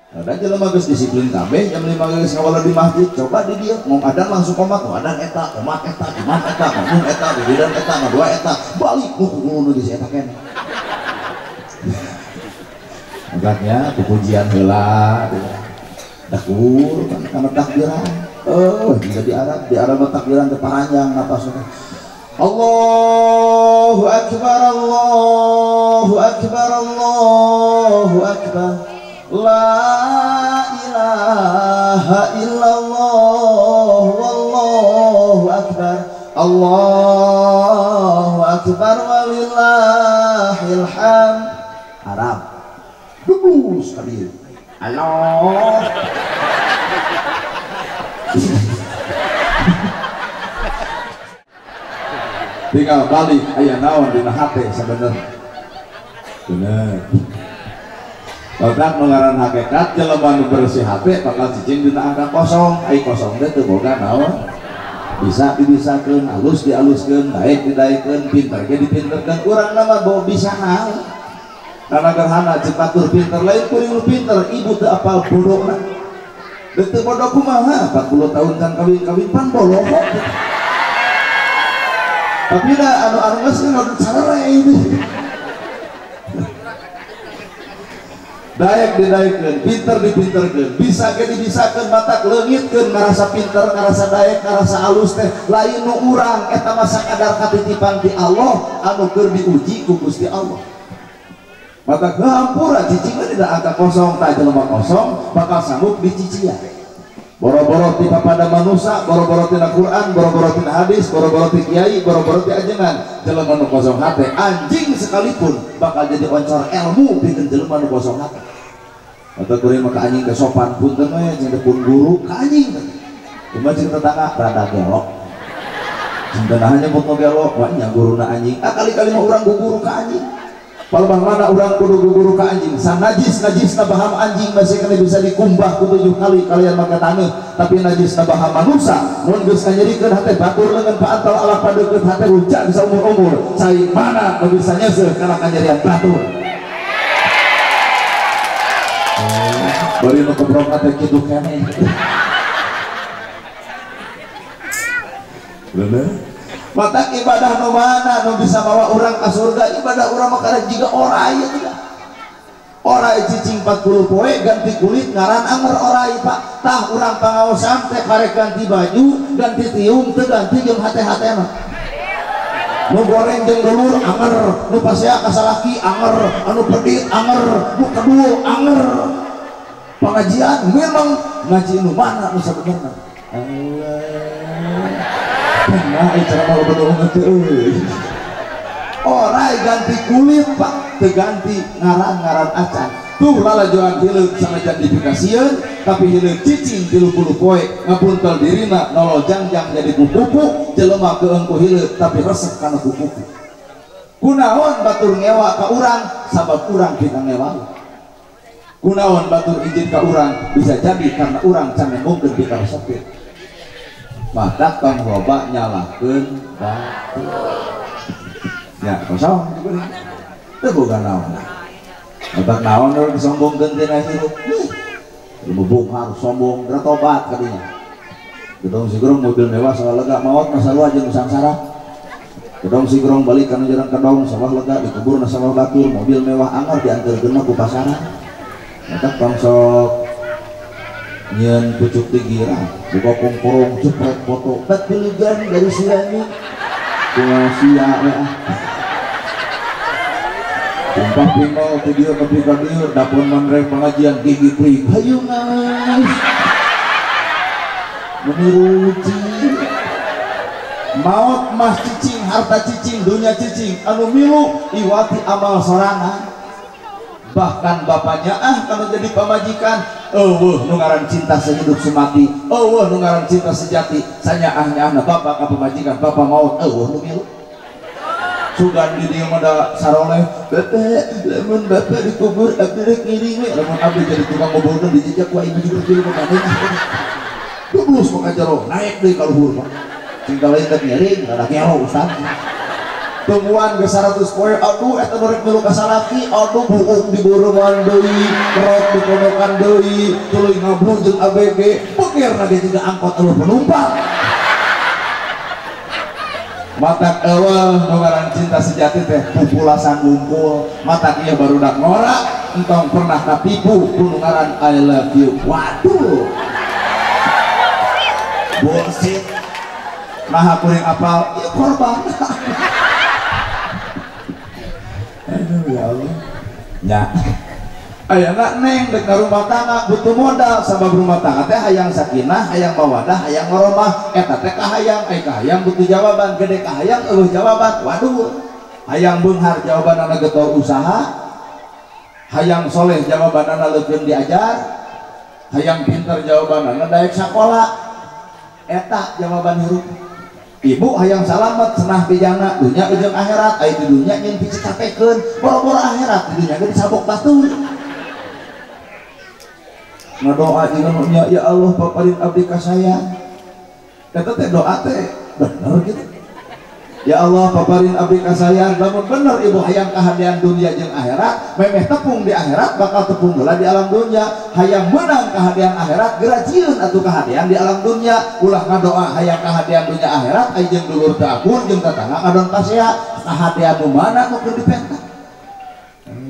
ada jelema geus disiplin kabeh jam 5 geus ngawala di masjid coba di dia mau adan langsung komat adan eta komat eta imam eta makmum eta bidan eta ngadua eta balik nu geus eta keneh agaknya pujian heula dakur kana takbiran juga di Arab takbiran teh paranjang napasna Allahu akbar Allahu akbar Allahu akbar La ilaha illallah wallahu akbar Allahu akbar walillahil hamd Arab dubus hadir Allah tinggal balik aya naon dina hate sebenarnya bener badak ngaran hakikat jelema nu bersih hate bakal cicing dina angka kosong ai kosong teh teu boga naon bisa dibisakeun alus dialuskeun daek didaekeun pinter ge dipinterkeun urang nama bawa bisa naon karena gerhana cepatur pinter lain kuring lu pinter ibu teu apal bodona teu bodoh kumaha 40 tahun can kawin pan bodoh tapi dah anu geus anu sarare ini daek didaekeun pinter dipinterkeun bisa ge dibisakeun matak leungitkeun ngarasa pinter ngarasa daek ngarasa alus teh lain nu urang eta mah sakadar katitipan ti Allah anu keur diuji ku Gusti Allah matak hampura cicing tidak angka kosong tak jelema kosong bakal sanggup dicician boro-boro ti papada manusia boro-boro tina Quran boro-boro tina hadis boro-boro ti kiai boro-boro ti ajengan jelema nu kosong hate anjing sekalipun bakal jadi oncor ilmu pikeun jelema nu kosong hate atau kuring mah ka anjing ke sopan punten we jeung pun guru ka anjing cuma jeung tetangga rada gelok cinta hanya foto gelok wah nya guruna anjing kali-kali mah urang guguru ka anjing palebah mana urang kudu guguru ka anjing najis baham anjing masih kena bisa dikumbah ku 7 kali kalian maka taneuh tapi najis baham manusia mun geus kanyerikeun hate batur leungeun paantal ala padeukeut hate rujak bisa umur-umur cai mana nu bisa nyeuseuh kana kanyerian batur bari nu kebrok hate kitu keneh bener mata ibadah nu mana nu bisa bawa orang ke surga ibadah orang mah jiga orai ya tidak orai cicing 40 poe ganti kulit ngaran anger orai pak tah urang pangaosan teh karek ganti baju ganti tiung teu ganti jeung hate-hatena nu goreng jeung dulur anger nu pasea ka salaki anger anu pedit anger nu kedul anger pengajian memang ngaji nu mana nu sabenerna nah cara mau betul ngerti orai ganti kulit pak terganti ngaran acan tuh lalajoan hileuk sanajan dipikasieun tapi hileuk cicing 30 poe ngapuntel dirina nolojang-jang jadi kukuku jelema keung ku hileuk tapi resep kana kukuku kunaon batur ngewa ka urang sabab urang kita ngewa kunaon batur izin ka urang bisa jadi karena urang can ngomongkeun di karesepkeun maka tong loba nyalakeun batur ya kosong teu boga naon otak naon nu disombongkeun tina hirup lumubung harus sombong geura tobat kadinya gedong sigrong mobil mewah salah lega maot masalu aja nu sangsara gedong sigrong balik kana jaran kedong salah lega dikubur na salah batur mobil mewah anggar dianterkeun ku pasaran maka tong sok nyen pucuk tigira buka kongkorong cepet foto pilihan dari sirani kumaha sia we tumpah pinol ke dieu ka dieu dapun manrek pengajian gigi pring hayu guys meniruci maot mas cicing harta cicing dunia cicing anu milu iwati amal sorangan bahkan bapaknya kalau jadi pamajikan nu ngaran cinta sehidup semati nu ngaran cinta sejati sanya ahnya bapak ka pamajikan bapak maut nu milu sugan di dieu mah saroleh bapak lamun bapak dikubur abdi rek ngiring we lamun abdi jadi tukang ngobrolkeun dijejak ku ibu juga kieu mah dublus maka jero naik deui ka luhur mah cing lain teh ngiring rada ngelo ustaz tungguan ke 100 poe aduh eta norek milu ka salaki aduh buuk diburuman deui rok diponokan deui tuluy ngablu jeung ABG pikirna ge juga angkot eueuh penumpang matak eueuh nu ngaran cinta sejati teh pupulasan ngumpul matak ieu barudak ngora entong pernah katipu nu ngaran I love you waduh bullshit nah kuring apal ieu korban aduh ya Allah nya ayeuna neng dek rumah tangga butuh modal sabab rumah tangga teh hayang sakinah hayang mawadah hayang warahmah eta teh kahayang kahayang butuh jawaban gede kahayang eueuh jawaban waduh hayang beunghar jawabanna getol usaha hayang soleh jawabanna leukeun diajar hayang pinter jawabanna daek sakola eta jawaban hirup ibu hayang salamet senah bijana dunya jeung akhirat aya di dunya nyen dicapekeun boro-boro akhirat di dunya ge disabok batur ngadoa nya ya Allah paparin abdi ka saya eta teh doa teh bener gitu ya Allah paparin abdi ka saya lamun bener ibu hayang kahadian dunia jeung akhirat memeh tepung di akhirat bakal tepung heula di alam dunia hayang menang kahadian akhirat gerajieun atuh kahadian di alam dunia ulah ngadoa hayang kahadian dunia akhirat ai jeung dulur teu akur jeung tetangga ngadon pasea kahadian nu mana nu keur dipentak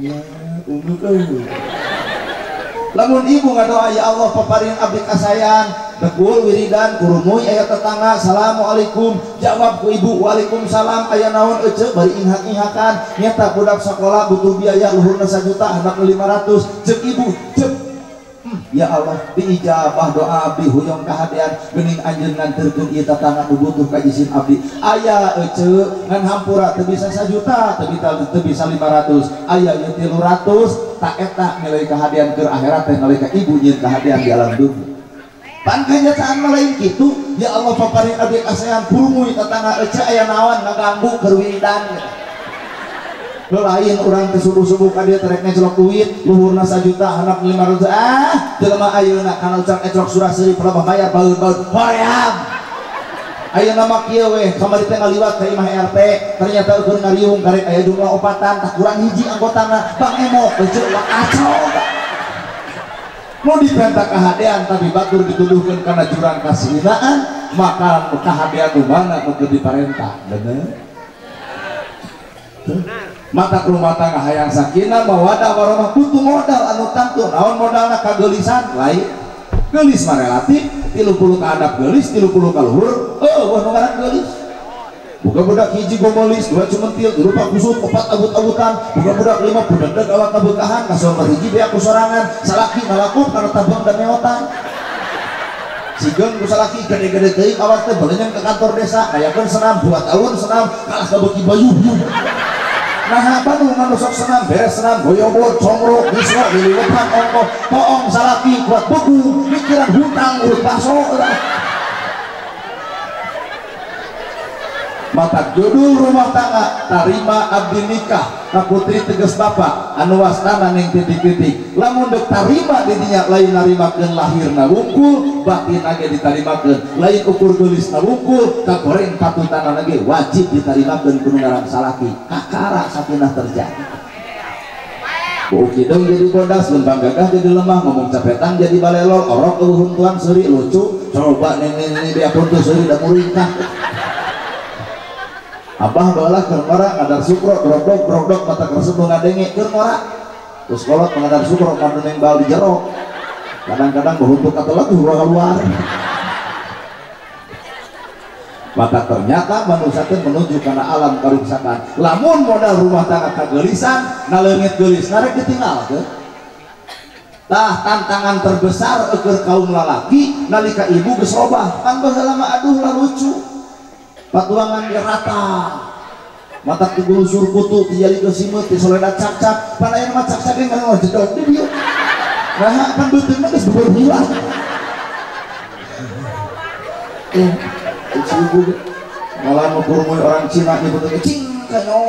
ya unduk euy lamun ibu ngadoa ya Allah paparin abdi kasayan dekul wiridan kurumuy aya tetangga assalamualaikum jawab ku ibu waalaikumsalam aya naon ece bari inhak-inhakan nyata budak sekolah butuh biaya luhurna 1 juta anak 500 cek ibu cek ya Allah diijabah doa abdi huyong kahadian geuning anjeun nganterkeun ieu tetangga nu butuh kajisin abdi aya ece ngan hampura teu bisa 1 juta teu bisa 500 aya ieu 300 tak eta nilai kahadian keur akhirat teh nalika ibu nyeun kahadian di alam dunia pan kanyataan lain kitu ya Allah paparin abdi kasayan purumuy tetangga ece aya naon ngaganggu keur wiridan lain orang teh subuh-subuh ka dieu terek ngeclok duit luhurna 1 juta anak 500 jelema ayeuna kana ucap eclok surah seuri pelebah bayar baeud-baeud hoream ayeuna mah kieu we kamari teh ngaliwat ka imah RT ternyata keur ngariung karek aya jumlah opatan tak kurang hiji anggotana Bang Emo beuceuk kacau mau dipentak kahadean tapi batur dituduhkeun kana jurang kasinaan maka kahadean nu mana nu keur diparentah bener mata rumah tangga hayang sakinah mawadah warahmah butuh modal anu tangtu naon modalna kageulisan lain geulis mah relatif 30 ka adab geulis 30 ka luhur wah nu ngaran geulis bukan budak hiji gomolis 2 cumentil 3 kusut 4 abut-abutan bukan budak 5 budeg awak kabeukahan kasomber hiji bea kusorangan salaki ngalakup kana tabang dan neotan sigeun ku salaki gede-gede teuing awak teh balenyang ke kantor desa kayakeun senam 2 tahun senam kalah kabeuki bayu nah apa nu manusok senam beres senam goyobot congrok bisro diliwatan ongkoh poong salaki kuat beku pikiran hutang urut baso mata judul rumah tangga tarima abdi nikah ka putri tegas bapak anu wastana ning titik-titik lamun dek tarima di dinya lain narimakeun lahirna wungkul batinna ge ditarimakeun lain ukur geulisna wungkul ka goreng patutana ge wajib ditarimakeun kudu ngaran salaki kakara sakinah terjadi bau kidung jadi bodas lembang gagah jadi lemah ngomong capetan jadi balelol orok huntuan seuri lucu coba ini dia puntus seuri da muringkah abah balah keur ngora ngadar sukro brodok mata kersebul ngadenge keur ngora terus kolot mengadar sukro mandeng bal di jero kadang-kadang beruntuk atau lagu luar maka ternyata manusia teh menuju karena alam karuksakan lamun modal rumah tangga kageulisan naleungit geulis narek ditinggalkeun tah tantangan terbesar keur kaum lalaki nalika ibu geus robah kan baheula mah aduh lah lucu patuangan ge rata mata tugul sur kutu tijali ke simut ti soledad cak-cak panayeuna mah cak-cak ge ngaruh jedog di dieu nah kan beuteung mah geus beueur hilang ibu malah ngurumuy orang Cina ibu teh cing kanyo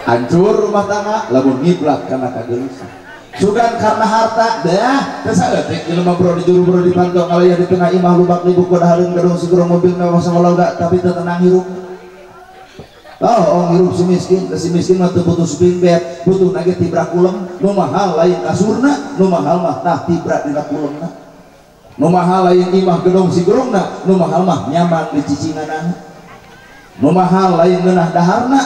hancur rumah tangga lamun ngiblat kana kageulisan sugan karena harta dah tesaeutik jelema bro di juru bro di pantau kalau ya di tengah imah lubak di buku dahareun gedung sigoro mobil mewah sama loga tapi teu tenang hirup. Oh, hirup si miskin mah teu butuh spring bed, butuh nage tibra kulem, nu mahal lain kasurna, nu mahal mah tah tibra dina kulemna. Nu mahal lain imah gedung sigorona, nu mahal mah nyaman di cicinganana. Nu mahal lain ngeunah daharna,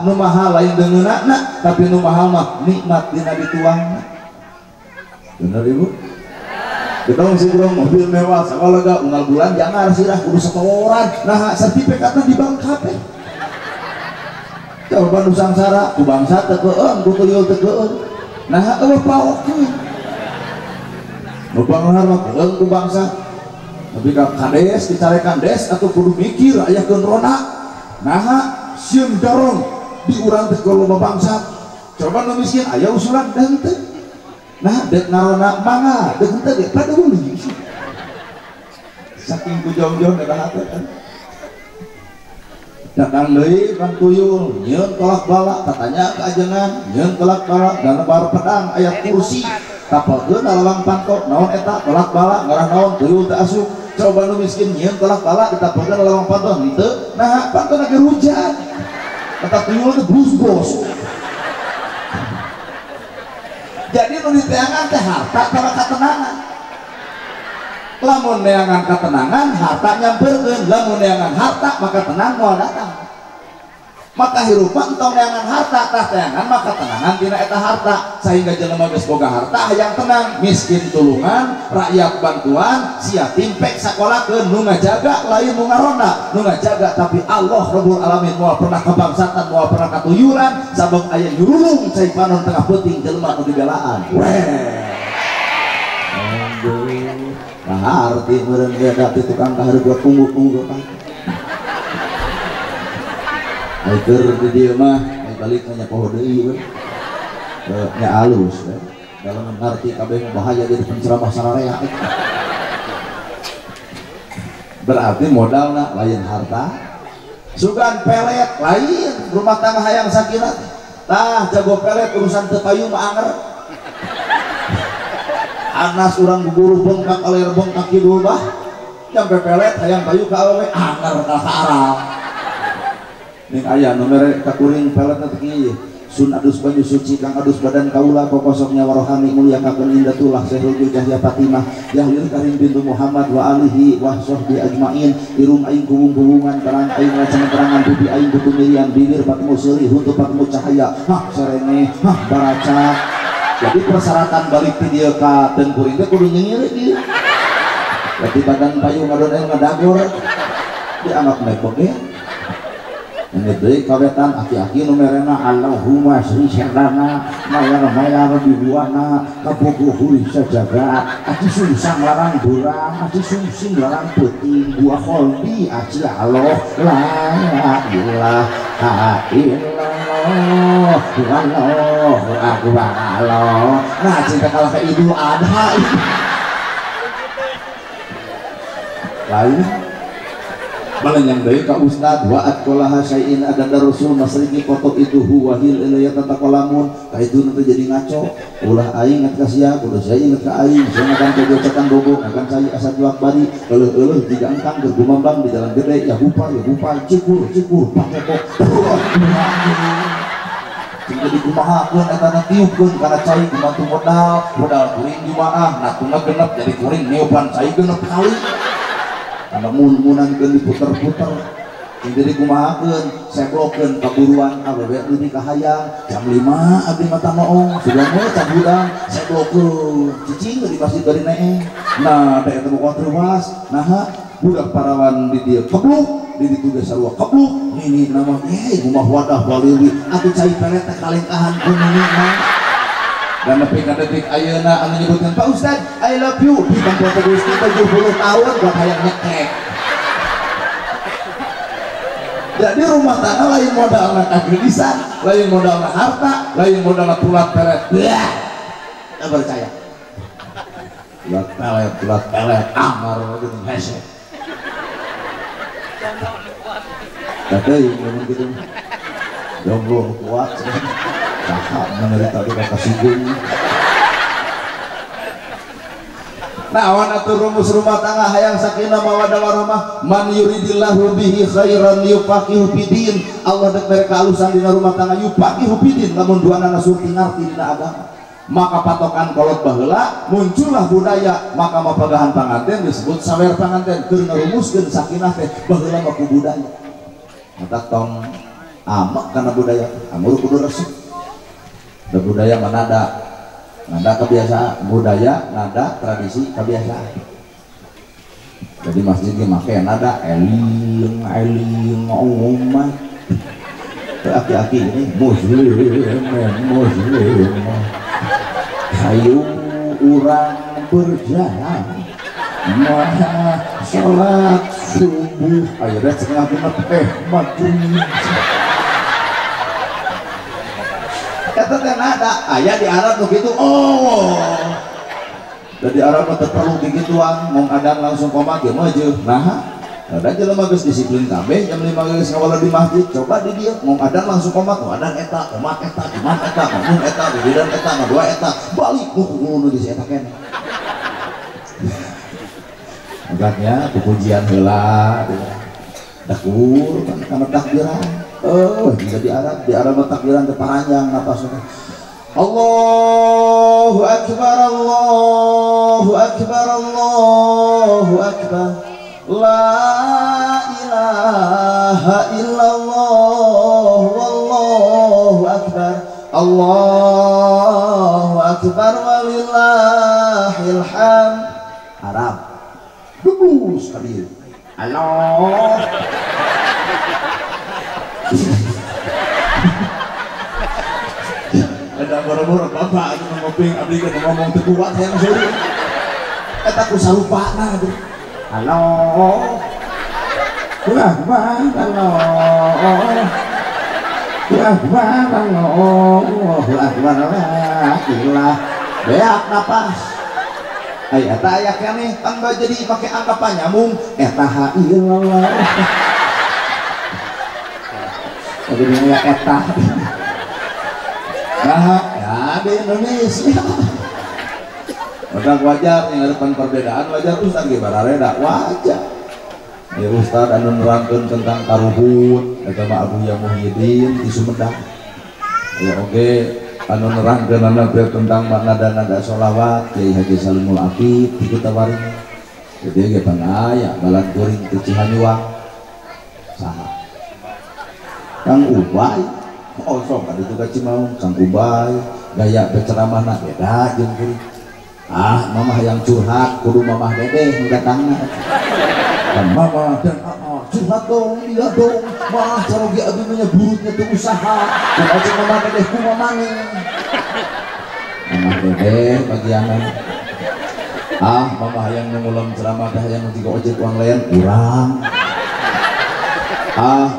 nu mahal lain deungeunana, tapi nu mahal mah nikmat dina dituangna. Bener Ibu? Gedung sigorong mobil mewah sakaloga unggal bulan jangar sirah kudu satoran. Nah, sertifikatna di bank HP. Coba nu sangsara ku bangsa teu keueung, ku tuyul teu keueung. Nah, eueuh paok teh. Nu panghar mah keueung ku bangsa. Tapi ka kades dicarekan des atuh kudu mikir aya keun rona. Nah, sieun dorong di urang teh loba bangsa. Coba nu miskin aya usulan dan teu. Nah, dek narona mangga, dek henteu ge pada uli. Saking ku jong-jong eta hate kan. Datang deui kan tuyul, nyieun kolak bala, katanya ke ajengan, nyieun kolak bala, dan bar pedang aya kursi. Tapalkeun lawang pantok, naon eta kolak bala, ngarah naon tuyul teu asup. Coba nu miskin nyieun kolak bala ditapelkeun lawang pantok henteu. Nah, pantok lagi hujan. Kata tuyul teh bos. Jadi nu diteangan teh harta kana katenangan. Lamun neangan ketenangan, harta nyamperkeun. Lamun neangan harta, maka tenang moal datang. Maka hirup mah entong neangan harta, tah teangan maka tenangan tina eta harta. Sehingga jelema geus boga harta hayang tenang, miskin tulungan, rakyat bantuan, sia timpek sakolakeun, nu ngajaga lain nu ngaronda, nu ngajaga tapi Allah Rabbul Alamin moal pernah kebangsatan, moal pernah katuyuran, sabab aya jurulung cai panon tengah peuting jelema nu dibelaan. Weh. Nah, arti meureun beda ti tukang kahareup unggul-unggul kan. Ai keur di dieu mah ai balik nya poho deui we. Nya alus we. Dalam arti kabeh bahaya jadi penceramah sararea. Berarti modalna lain harta, sugan pelet lain rumah tangga hayang sakira. Tah jago pelet urusan teu payu mah anger. Anas urang guguru bengkak aler bengkak kidul bah nyampe pelet hayang payu ka awewe anger ka arab. Ning aya nu mere kakuring peletna teh kieu sun adus banyu suci kang adus badan kaula kokosoknya warohani mulyakakeun indatullah Syekhul Jahya Fatimah yahlil karim bintu Muhammad wa alihi wa sahbi ajmain irum aing kubung-kubungan terang aing lacan terangan pipi aing butu miriam bibir patemu seuri huntu patemu cahaya hah serene hah baraca. Jadi persyaratan balik ti dieu ka tengkuring teh kudu nyengir ieu. Jadi badan payu ngadon aya ngadagor dianggap mebok ya. Ini deui kawetan aki-aki nu merena Allahumma sri syadana mayar bibuana kapuguh sajagat ati sungsang larang durang ati sungsing larang peuting buah kolbi aci Allah la ilaha illallah wallahu akbar Allah. Nah cinta kalau ke Idul Adha lain balanyang deui ka ustad wa atqalaha syai'in ada rasul masriki foto itu huwahil ilayya tataqalamun ka itu nanti jadi ngaco ulah aing ngat ka sia kudu sia inget ka aing sia makan cocokan bogo akan cai asa juak bari eueuh tiga engkang keur gumambang di jalan gede ya bupa cikur pakepok jadi kumahakeun eta na tiupkeun kana cai kumantu modal kuring jumaah natuna genep jadi kuring niupan cai genep kali karena mun-munan diputer-puter jadi kumahakeun seblokeun kaburuan awewe leuwih kahayang jam 5 abdi mata moong sudah mah cabudang seblokeun cicing di masjid bari neeng nah da eta buka terwas nah budak parawan di dieu kebluk di ditu ge sarua kebluk ini nama rumah wadah baliwi atuh cai pelet teh kalengkahan ku mah dan nepi ka detik ayeuna anu nyebutkeun Pak Ustad I love you di bangku Gusti 70 tahun buat hayang nyekek. Jadi rumah tangga lain modalna kageudisan, lain modalna harta, lain modalna tulat pelet. Enggak percaya. Tulat pelet amar geuning hese. Tapi ngomong gitu. Jomblo kuat. Saha menderita di kata singgung naon atuh rumus rumah tangga hayang sakinah mawaddah warahmah man yuridillahu bihi khairan yufaqihu fidin. Allah dek mereka alusan dina rumah tangga yufaqihu fidin lamun duana surti ngarti dina agama. Maka patokan kolot baheula muncullah budaya maka mapagahan panganten disebut sawer panganten keur ngarumuskeun sakinah teh baheula mah ku budaya eta tong amak kana budaya amur kudu resep da budaya mana nada kebiasaan budaya nada tradisi kebiasaan jadi masjid ge make nada eling ngomong aki-aki ini muslim ayo urang berjalan maha sholat subuh ayo dah setengah genep maghrib kata teh nada aya di Arab begitu oh dari Arab mah terlalu begituan ngong adang langsung komat ya maju nah ada jelema geus disiplin kabeh jam 5 geus ngawala di masjid coba di dieu ngong adang langsung komat adang eta komat eta imam eta makmum eta bidan eta ngadua eta balik nu geus eta keneh agaknya pujian heula dakur kana takbiran di Arab takbiran teh panjang napasna Allahu akbar Allahu akbar Allahu akbar la ilaha illallah wallahu akbar Allahu akbar walillahil hamd Arab dubus kabir Allah ada boro-boro bapak itu ngoping abdi kan ngomong teu kuat hayang sorry eta ku sarupana tuh halo wah halo ilah beak napas ay eta aya keneh kan jadi pakai angka panyamung eta ilallah jadi aya eta nah ya di Indonesia maka wajar yang depan perbedaan wajar Ustaz ge barareda wajar ya Ustaz anu nerangkeun tentang karuhun eta mah Abu Ya Muhyiddin di Sumedang ya oke anu nerangkeun tentang nada-nada sholawat Kiai Haji Salimul Afif di Kutawaring jadi ge panaya balan kuring teu Cihanyuang saha Kang Ubay oh sok ada juga Cimaung Kang Ubay gaya berceramahna beda jeung kuring mamah yang curhat kudu mamah dedeh datangna dan mama dan curhat dong iya dong mah carogi abdi nya burutnya tuh usaha dan aja mamah dedeh ku mamane mamah dedeh bagianan mamah yang ngulam ceramah dah yang tiga ojek uang lain urang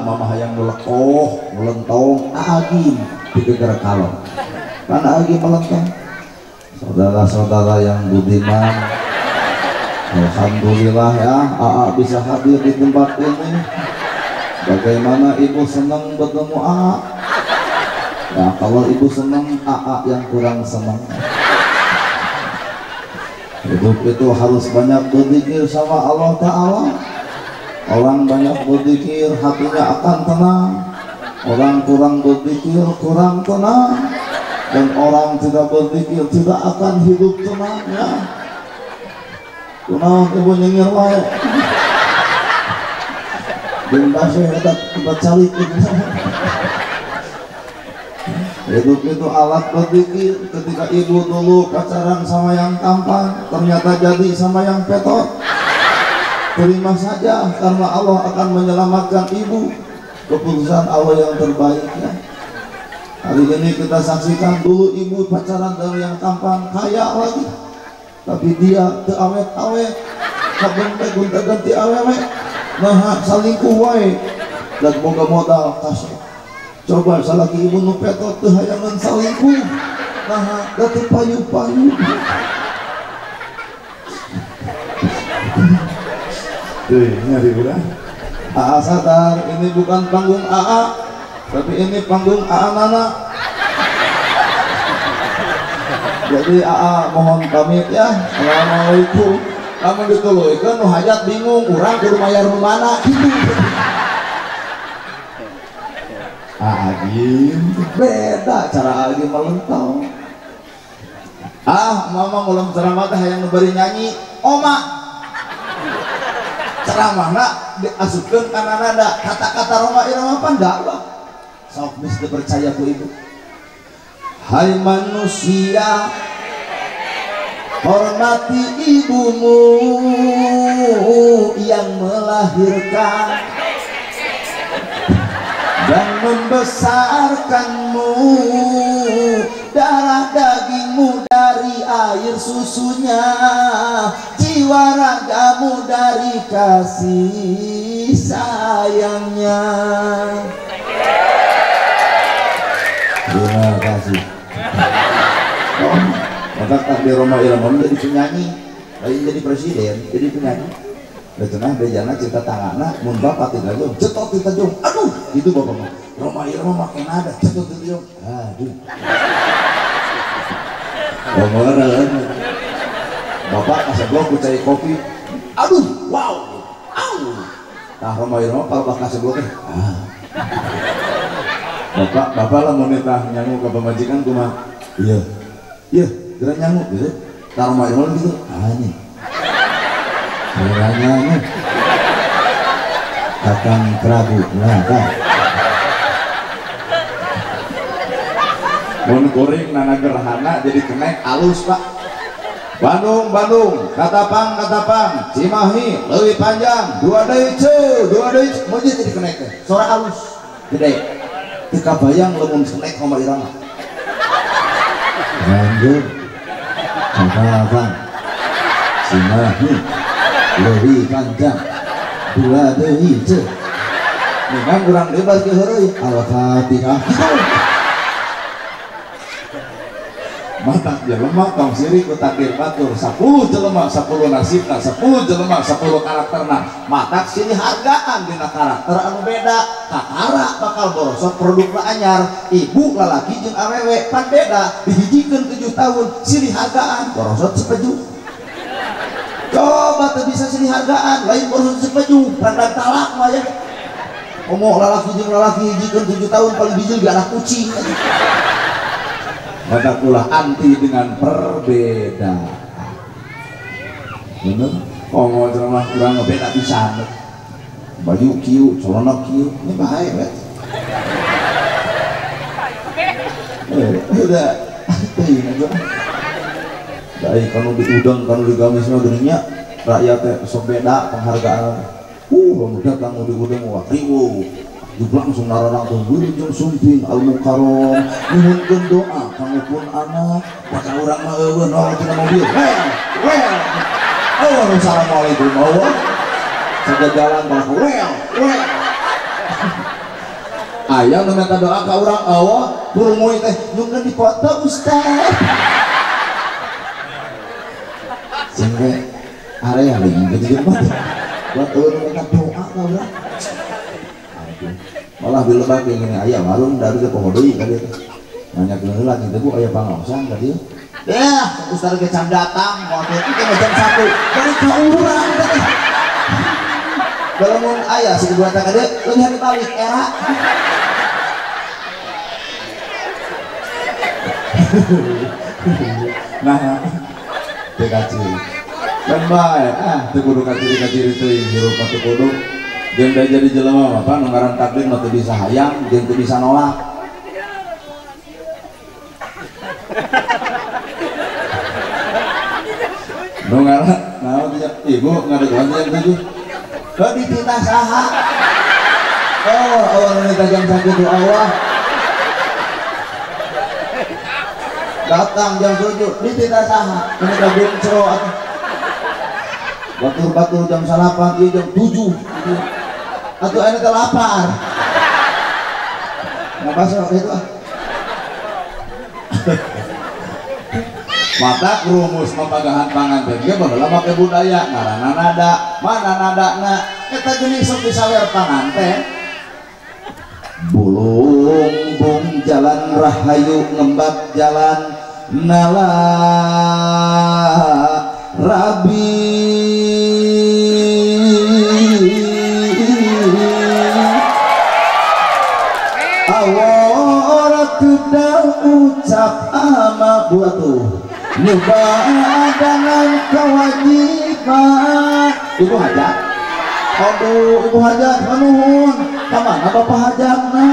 mamah yang melekoh melentong agim dikeger kalong karena agim melentong saudara-saudara yang budiman alhamdulillah ya AA bisa hadir di tempat ini bagaimana ibu senang bertemu AA ya kalau ibu senang AA yang kurang senang hidup itu harus banyak berzikir sama Allah Ta'ala orang banyak berzikir hatinya akan tenang orang kurang berzikir kurang tenang dan orang tidak berzikir tidak akan hidup tenang ya kunaon ibu nyengir wae benda sih kita cari hidup itu alat berzikir ketika ibu dulu pacaran sama yang tampan ternyata jadi sama yang petot terima saja karena Allah akan menyelamatkan ibu keputusan Allah yang terbaik ya hari ini kita saksikan dulu ibu pacaran dengan yang tampan kaya lagi tapi dia teu awet-awet kapan teh gonta-ganti awewe nah salingkuh wae dan boga modal kasih coba salaki ibu nu petot teu hayangan salingkuh nah da teu payu-payu tuh nyari udah AA sadar ini bukan panggung AA tapi ini panggung AA Nana Jadi mohon pamit ya. Assalamualaikum. Kamu gitu loh, kan nu hajat bingung, urang kudu mayar nu mana gitu. Agim beda cara Agim melentong. Mama ulang ceramah teh hayang nu bari nyanyi, oma. Ceramahna diasupkeun kana nada kata-kata Roma Irama Pandhawa. Sok geus dipercaya ku ibu. Hai manusia, hormati ibumu yang melahirkan dan membesarkanmu, darah dagingmu dari air susunya, jiwa ragamu dari kasih sayangnya. Terima kasih. Maka takdir Roma Irama jadi penyanyi, lain jadi presiden, jadi penyanyi. Betul bejana cerita tanganna, mun bapak tidak jong, cetot kita jong, aduh, itu bapak mah. Roma Irama makin ada, cetot kita jong, aduh. Kemarin, bapak kasih blok kucai kopi, aduh, wow, nah Roma Irama kalau kasih bloknya, bapak lah mau nitah nyangu ke pemajikan cuma, iya, gerak nyangu gitu, taruh Roma Irama gitu, nih. Kiranya nih Kakang Prabu Naka mun kuring nana gerhana jadi kenek alus pak. Bandung Katapang Cimahi leuwih panjang dua deui mau jadi kenek teh suara alus gede teu kabayang lamun kenek Roma Irama. Bandung Katapang Cimahi leuwih panjang dua deui ce memang kurang lebar ke heureuy Al-Fatihah mata jelema tong siri ku takdir batur 10 jelema 10 nasibna 10 jelema 10 karakterna matak sini hargaan dina karakter anu beda kakara bakal borosot produk anyar ibu lalaki jeung awewe pan beda dihijikeun 7 tahun sini hargaan borosot sepeju. Coba tuh bisa sini hargaan lain baru sepeju pandang talak mah ya ngomong lalaki jeung lalaki hijikeun 7 tahun paling bijil ge anak kucing maka pula anti dengan perbedaan bener ngomong ceramah kurang beda pisan baju kieu celana kieu ini bahaya weh udah teuing aja baik kalau diudang kalau digamisnya dunia rakyatnya sok beda penghargaan udah kamu diudang wah ribu langsung nararang tuh wilujeng sumping al-mukarom nuhunkeun doa kamu pun anak maka orang mah eueun orang tina mobil assalamualaikum Allah saja jalan baku ayam nu minta doa ka urang Allah turun teh nyungkeun dipoto ustaz sehingga area lagi gitu buat orang minta doa kau lah malah bila bagi ini ayam warung dari ke pohon tadi banyak yang lagi itu bu ayam pangausan tadi ya ustaz kecam datang waktu itu kan jam 1 dari ke urang tadi kalau mau ayah si kedua tak ada lu nyari balik era nah dikaciri kan baik teu kudu kaciri-kaciri teuing hirup teu kudu jeung da jadi jelema apa nu ngaran takdir mah teu bisa hayang jeung teu bisa nolak nu ngaran naon ibu ngadegoan yang 7 ke dititah saha awal nita jam 1 Allah datang jam 7 dititah saha kena gabung cero batur-batur jam 8 dia jam 7 atau ini lapar nggak pasal itu mata rumus mapagahan panganten dia baheula make budaya ngaranna nada mana nadana eta geuning sok disawer panganten bulung bung jalan rahayu ngembat jalan nala rabi awal kedal ucap ama buat tuh nyoba dengan kewajiban ibu hajat. Aduh ibu hajat manuhun kemana bapak hajatna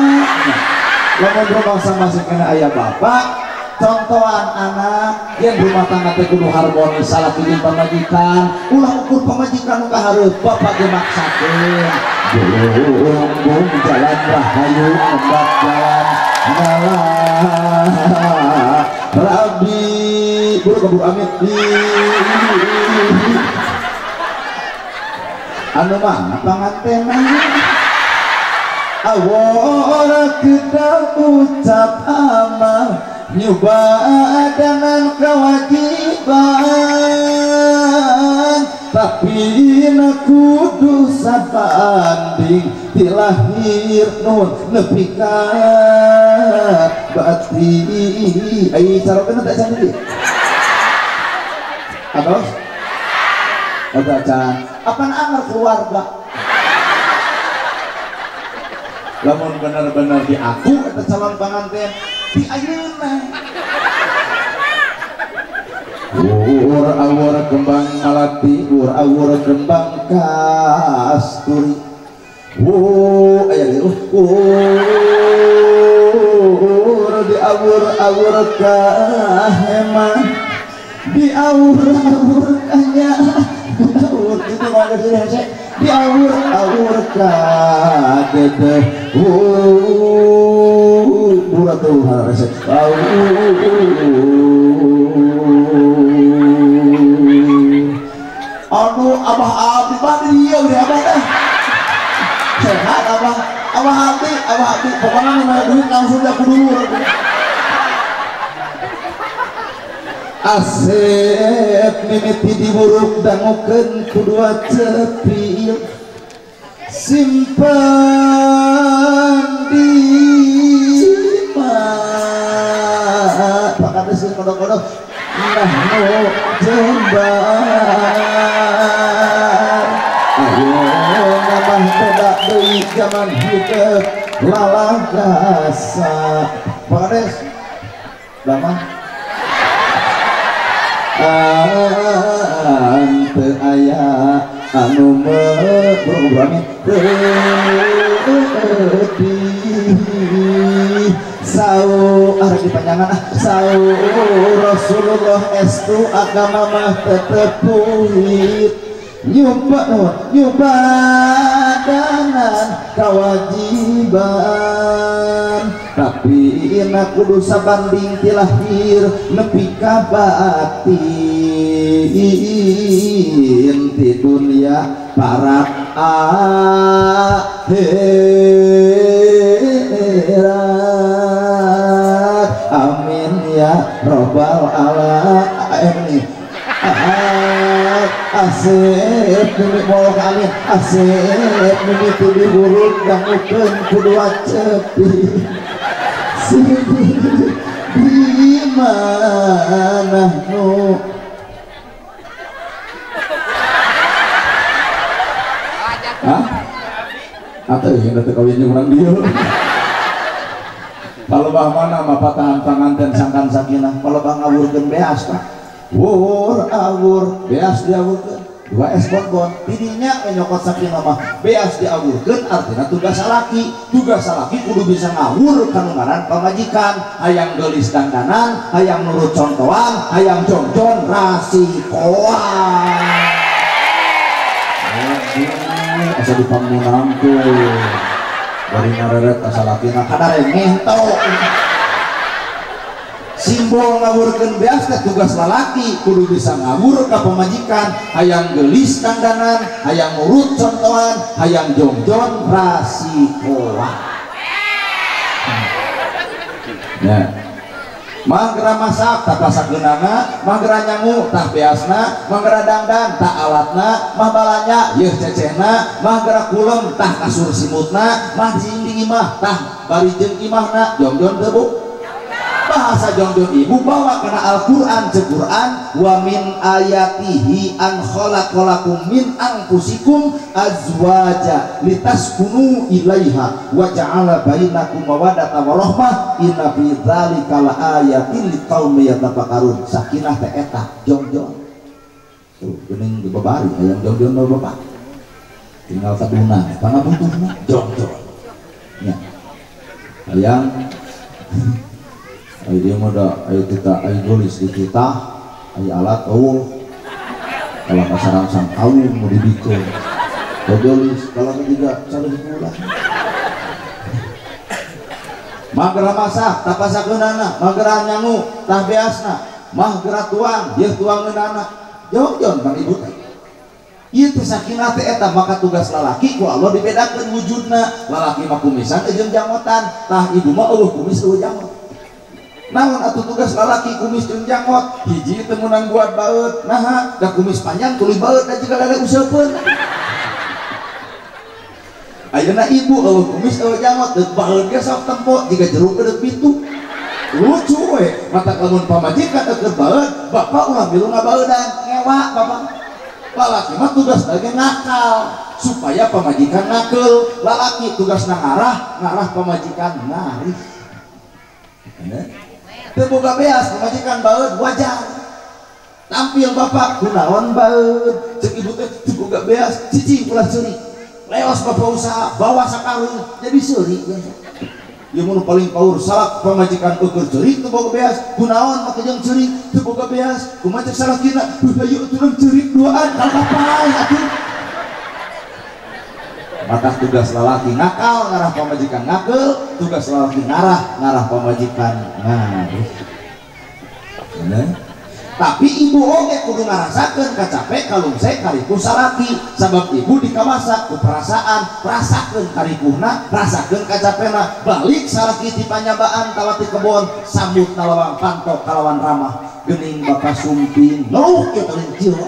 lamun rumah sama kena ayah bapak contohan anak yang rumah tangga teh kudu harmonis salah pilih pamajikan ulah ukur pamajikan muka harus bapak dimaksakeun belum jalan rahayu obat jalan ngalah rabi buru kabur amit anu mana pangantena awal kita ucap amal nyoba dengan kewajiban tapi aku dosa banding di lahir nun nepika berarti ayo cara kena tak cantik atau ada can apa amar keluarga lamun benar-benar di aku atau calon pengantin di ayeuna awur kembang malati awur kembang kasturi aya di awur kaheman di awur kanya awur itu mah di awur kadede burat tuh harus aduh abah abdi badi ya udah abah dah sehat abah abdi pokoknya mana duit langsung aku dulu asep mimiti diburuk dangukeun kedua cepil simpan di mana pakai mesin kodok-kodok nah no jembar ayo nambah pedak deui zaman hidup lalang rasa pares damang ante aya anu berani sau arek dipanjangan sau Rasulullah estu agama mah tetep puhit nyoba dengan kewajiban tapi ina kudu sabanding ti lahir nepi ka batin ti dunia para akhirat amin ya robbal alamin asep demi molok amin asep demi tubi buruk dangukeun kedua cepi di mana nu hah atau yang datang kawinnya orang dia kalau bah mana mah patahan panganten sangkan sakinah kalau bah ngawurkeun beas pak awur beas diawurkeun dua esbon tidinya menyokot sakinah mah beas diawurkeun artinya tugas salaki kudu bisa ngawur kanungaran pamajikan hayang geulis dandanan hayang nurut contohan hayang jongjon rasikoan asa dipangmunang tuh dari nareret asalakina kadarengeh tau simbol ngawurkeun beas teh tugas lalaki kudu bisa ngawur ka pamajikan hayang geulis dandanan hayang nurut contohan hayang jongjon rasikoan ya manggera masak tak pasakeunana manggera nyangu tah beasna manggera dangdan tah alatna mah balanya yeuh cecehna manggera kulem tah kasur simutna mah jing di imah tah bari jeung imahna jongjon teu bu bahasa jongjon ibu bawa kena Al-Quran Quran wa min ayatihi an khalaqalakum min anfusikum azwaja litaskunu ilaiha wa ja'ala bainakum mawaddatan wa rahmah inna fi dzalika laayatin liqaumin yatafakkarun. Sakinah teh eta jongjon tuh geuning dibabari hayang jongjon mah bapak tinggal kaduna pangabutuhna jongjon nya hayang ayo dia mah da ayo kita ayo tulis di kita ayo alat kalau pasaran sang kaum mau dibikin tulis kalau ketiga cari pulang magera masak tapasakeunana magera nyangu tah beasna mah geura tuang dia tuangeunana jongjon bang ibu teh ieu teh sakinah teh eta maka tugas lalaki ku Allah dibedakeun wujudna lalaki mah kumisan jeung jangotan tah ibu mah eueuh kumis eueuh jangot namun atuh tugas lalaki kumis jeung jangot hiji teu meunang buat baeut naha da kumis panjang tuluy baeut da jiga dada useupeun ayeuna ibu eueuh kumis eueuh jangot deuk baeut ge sok tempo jiga jeruk deuk pitu lucu we mata lamun pamajikan keur baeut bapak ulah milu ngabaeudan ngewa bapak lalaki mah tugas lagi ngakal supaya pamajikan ngakeul lalaki tugasna ngarah pamajikan ngarih teu boga beas pamajikan baeut wajar tampil bapak kunaon baeut ceuk ibu teh teu boga beas cicing ulah ceurik leos bapak usaha bawa sakarung jadi seurik ieu mun paling paur salak pamajikan ukur ceurik teu boga beas kunaon make jeung ceurik teu boga beas kumaha ceuk salakina hayu atuh ceurik duaan kalakapai atuh maka tugas lalaki ngakal ngarah pamajikan ngakeul tugas lalaki ngarah pamajikan ngarih tapi ibu oge kudu ngarasakeun kacapek kalungsek kariku salaki sabab ibu dikawasa ku perasaan rasakeun karikuhna rasakeun kacapena balik salaki ti panyabaan kalati kebon sambut kalawang pantok kalawan ramah geuning bapak sumping nuh kieu kalincieu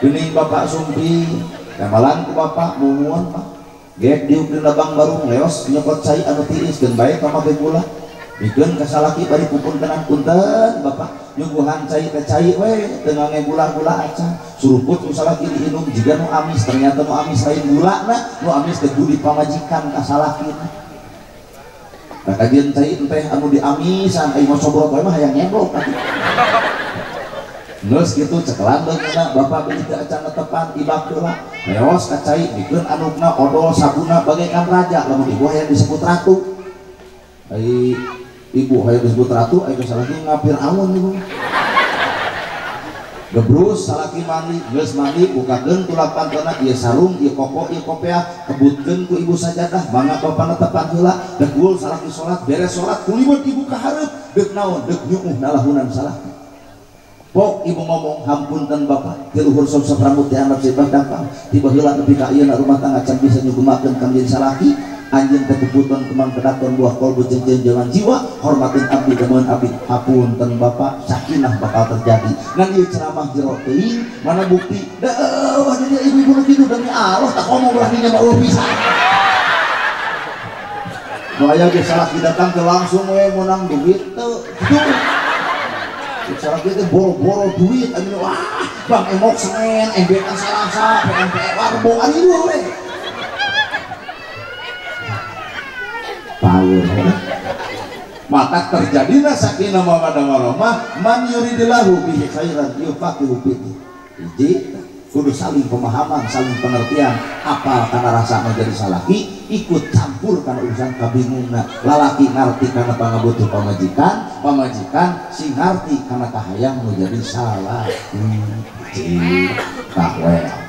geuning bapak sumping kamalan ku bapak mumun pak gek diuk di labang barung leos nyokot cai anu tiris geun bae ka make gula bikin kasalaki bari pupun tenang punten bapak nyungguhan cai teh cai we teu ngangge gula-gula acan suruput usalaki diinum jiga nu amis ternyata nu amis lain gulana nu amis teh budi pamajikan kasalakina kakajian cai teh anu diamisan ai mah sobrot we mah hayang nyeblok geus kitu cekelan leungna bapak beli teh acan netepan ibak heula leos ka cai bikin anupna odol sabuna bagaikan raja lamun ibu hayang disebut ratu ai ibu hayang disebut ratu ai salaki ngapir amun ibu gebrus salaki mandi geus mandi bukakeun tulak pantona ieu sarung ieu koko ieu kopiah kebutkeun ku ibu sajadah mangga bapak netepan heula degul salaki salat beres salat kulibet ibu ka hareup deuk naon deuk nyuuh nalahunan salaki pok ibu ngomong hampunten bapak tiluhur sok rambut dianggap sebah dampang tiba heula nepi ka ieu rumah tangga can bisa nyugumakeun ka menjadi salaki anjeun teh kebutuhan kemang kedaton buah kolbu jeung jalan jiwa hormatin abdi demen abdi hapunten bapak sakinah bakal terjadi ngan ieu ceramah jero teuing mana bukti daeuh dia ibu-ibu nu kitu demi Allah tak ngomong ulah dinya mah pisan nu aya ge salaki datang teh langsung we meunang duit teu salaki teh boro-boro duit anu wah bang emok senen embekan salasa PMPR warbo ari dua we power maka terjadilah sakinah mawaddah warahmah man yuridillahu bihi khairan yufaqihu fihi hiji kudu saling pemahaman saling pengertian apal kana rasa menjadi salaki ikut campur kana urusan kabingungna lalaki ngarti kana pangabutuh pamajikan si ngarti kana kahayang menjadi salaki kahwel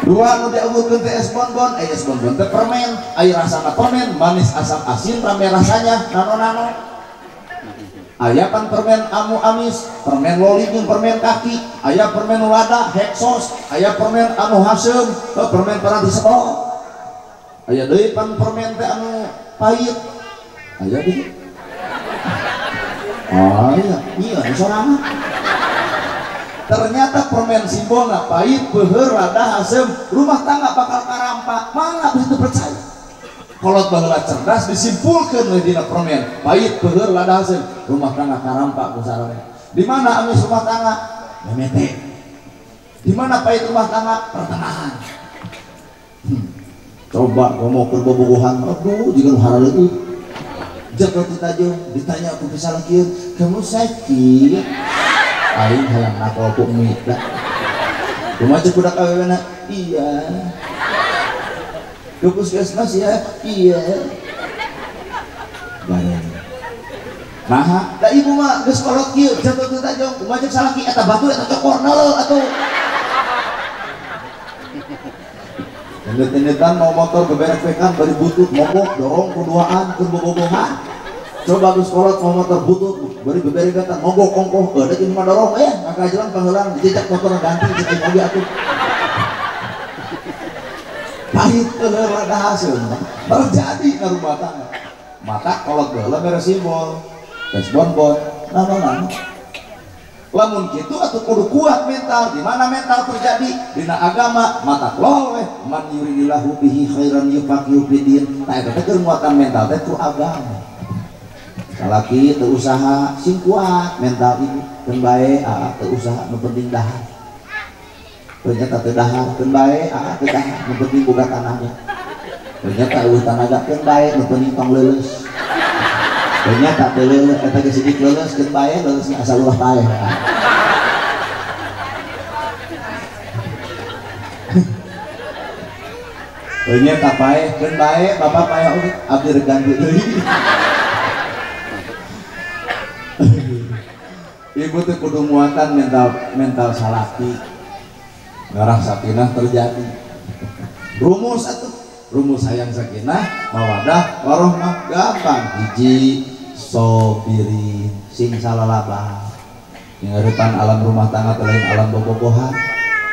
dua nu dianggurkeun teh es bonbon es bonbon teh permen aya rasana permen manis asam asin rame rasanya nano aya pan permen amu amis permen loli jeung permen kaki aya permen lada heksos aya permen anu hasem permen paranti sepok aya deui pan permen teh anu pahit aya deui aya iya sorangan ternyata permen simbolna pahit beuheur rada hasem rumah tangga bakal karampak mana bisa percaya kolot baheula cerdas disimpulkeun we dina permen pait beueur ladahaseun rumah tangga karampa ku sareng. Di mana amis rumah tangga memete, di mana pait rumah tangga pertengahan. Coba ngomong ke bobogohan, aduh jika nu hareuleut jaga titajo ditanya aku bisa lagi kamu sakit aing hayang nakal ku mita kumaha cek budak awewena iya ke puskesmas ya iya bayar nah da ibu mah geus kolot kieu jaga titajo kumaha cek salaki eta batu eta cokorna leuh atuh Tendet-tendetan mau motor beberek-bekan bari butut mogok dorong kuduaan keur bobogohan. Coba geus kolot mau motor butut bari beberek-bekan mogok kongkoh ada jeung mah dorong ngakajelang pangeulang dijejak motor ganti jeung mobil atuh. Pahit eueuh rada hasil terjadi ka rumah tangga. Maka kolot baheula mere simbol. Tes bonbon naon-naon. Lamun gitu atau kudu kuat mental. Di mana mental terjadi dina agama mata loh man yuridillahu bihi khairan yufaqihu fiddin. Nah eta teh nguatan mental teh ku agama. Salaki teu usaha sing kuat mental ibu keun bae teu usaha nu penting dahar. Ternyata teu dahar keun bae teu dahar nu penting boga tanahnya. Ternyata eueuh tanaga keun bae nu penting tong leuleus. Ternyata teu leuleus eta ge sidik leuleus keun bae leuleusna asal ulah paeh. Ternyata paeh keun bae bapak paeh oge abdi rek ganti deui. Ibu teh kudu muatan mental salaki. Ngarah sakinah terjadi. Rumus atuh, rumus hayang sakinah, mawadah, warohmah gampang. Hiji sobirin sing salalabah. Ngarepan alam rumah tangga lain alam bobogohan.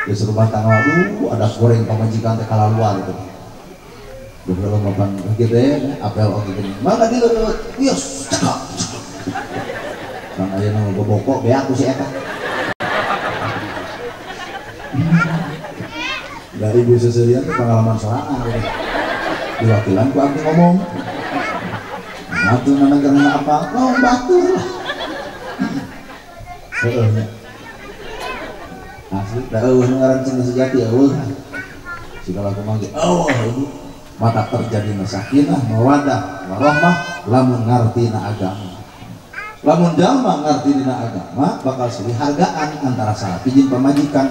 Geus rumah tangga ada goreng pamajikan teh kalaluan gitu. Beberapa mapan kieu teh apel oge geuning. Mangga dileut, yos cekak. Kan aya nu bobokok beak ku si eta. Dari ibu seserian itu pengalaman sorangan gitu. Diwakilan ku abdi ngomong. Atuh nana apa? Oh, batur lah. Heeh. Asli da eueuh nu ngaran cenah sejati eueuh. Sigala kumaha ge ibu mata terjadi sakinah mawadah warahmah lamun ngartina agama. Lamun jalma ngarti dina agama bakal silih hargaan antara salaki jeung pamajikan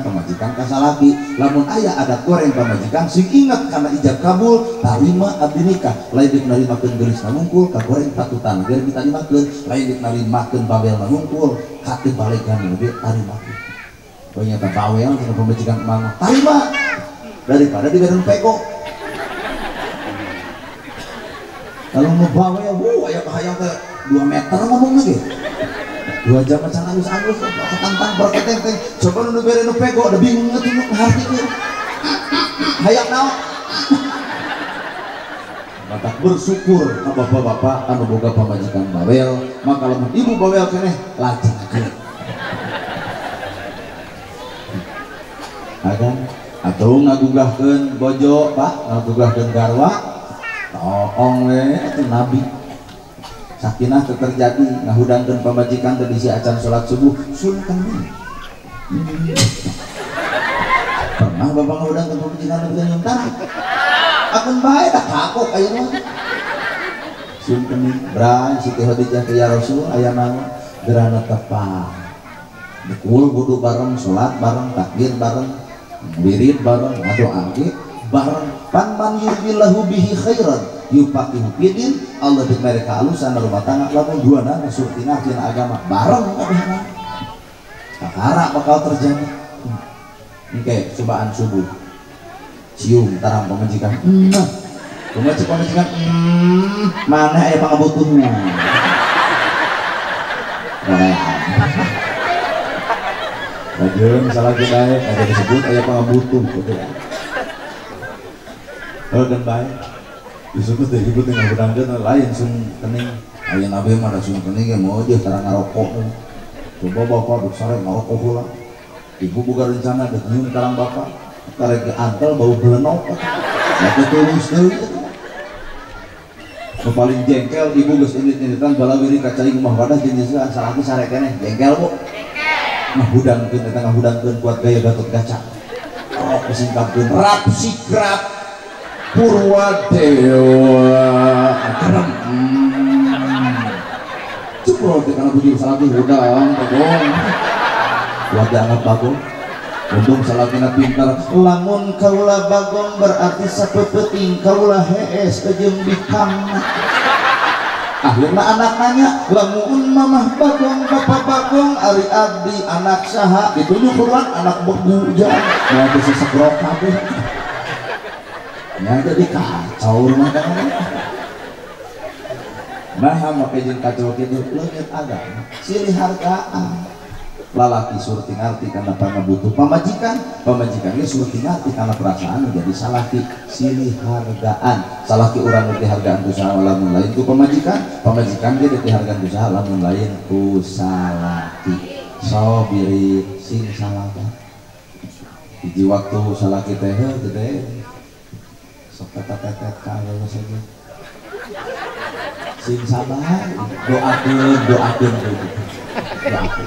ka salaki. Lamun aya adat goreng pamajikan sing inget kana ijab kabul tarima abdi nikah lain dik narimakeun geulis namungkul ka goreng patutan geus ditarimakeun lain dik narimakeun bawel namungkul hati balegan ge tarimakeun. Ternyata bawel kana pamajikan mana tarima daripada diberen peko. Kalau mau bawel aya kahayang teh 2 meter ngomong lagi 2 jam macam angus-angus ketantang berketeng-teng coba nu bere nu pego ada bingung ngetunjuk hati itu hayang naon maka bersyukur ka bapak-bapak anu boga pamajikan bawel maka lamun ibu bawel keneh lajengakeun agan atuh ngagugahkeun bojo pak ngagugahkeun garwa toong we atuh nabi sakinah terjadi ngahudangkeun pamajikan teh bisi acan salat subuh sun kening. Pernah bapak ngahudangkeun pamajikan teh bisa nyuntar. Akun bae dah kakok ayeuna. Sun kening bray Siti Khadijah ya Rasul aya naon gerana tepang. Dikul wudu bareng salat bareng takbir bareng wirid bareng ngadoa ge bareng pan yuridillahu bihi khairan yufaqihu fiddin Allah dik mereka alusan rumah tangga lamun duana surtina tina agama bareng kabehna kakara bakal terjadi engke cobaan subuh cium tarang pamajikan kumaha cek pamajikan mana aya pangabutuhna lajeun salah kita ada disebut aya pangabutuh gitu dan baik disebut dari ibu tinggal berangkat lain sun kening aya nabi mah sun kening ge mau aja tarang ngarokok coba bapak besar ngarokok pula ibu boga rencana dek nyium tarang bapak karek antel bau belenok atuh tulus deui paling jengkel ibu geus indit-inditan bala wiri kacaing mah wadah jenisnya salaki sare keneh jengkel bu ngahudangkeun eta ngahudangkeun kuat gaya Gatot Kaca oh singkapkeun rap sikrap Purwadewa kerem cukup teh kana bujur salaki hudang bagong kuat dianggap bagong untung salakina pintar lamun kaula bagong berarti sapepeting kaula hees jeung bikang akhirna anak nanya lamun mamah bagong bapak bagong ari abdi anak saha dituju kuruan anak begu jan mau bisa segrok kabeh nya jadi kacau rumah tangga nah make jeung kacau kitu leungit agama silih hargaan lalaki surti ngarti karena pangabutuh pamajikan ge surti ngarti karena perasaan jadi salaki silih hargaan salaki urang teh hargaan ku saha lamun lain ku pamajikan ge teh hargaan ku saha lamun lain ku salaki sabiri sing salabat hiji waktu salaki teh gede sok tetet kalau saja sing sabar doakeun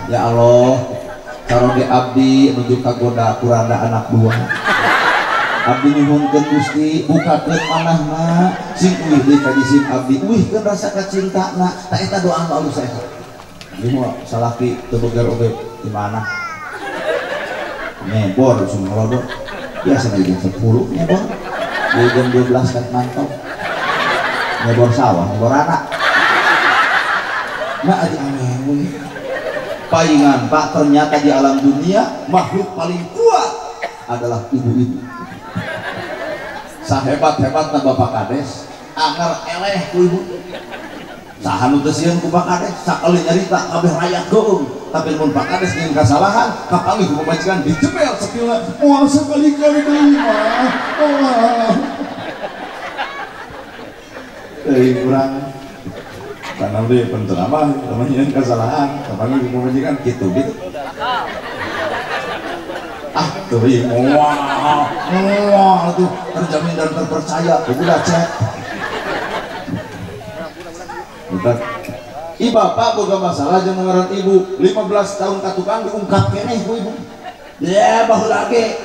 ya Allah caroge abdi menuju kagoda kuranda anak buah abdi nyuhunkeun Gusti bukakeun manahna sing uih deui ka disim abdi uihkeun rasa kacintana ta eta doa anu alus eta ieu mah salaki teu beger oge di mana nebor sumalodo biasa jam 10 nebor jam 12 kan mantap nebor sawah nebor anak nah aja aneh palingan Pak ternyata di alam dunia makhluk paling kuat adalah ibu-ibu sahebat-hebatna Bapak Kades anger eleh ku ibu saha nu teu sieun ku Pak Kades sakali nyarita kabeh rakyat geung tapi mun Pak Kades nyeun kasalahan kapanggih ku pamajikan dijebel sakila moal sakali-kali deui mah kurang karena udah penceramah namanya kesalahan kapan ibu majikan gitu tuh wah tuh terjamin dan terpercaya udah cek bukan bapak boga masalah jeung ngaran ibu 15 tahun ka tukang diungkap keneh ku ibu ya bahu lagi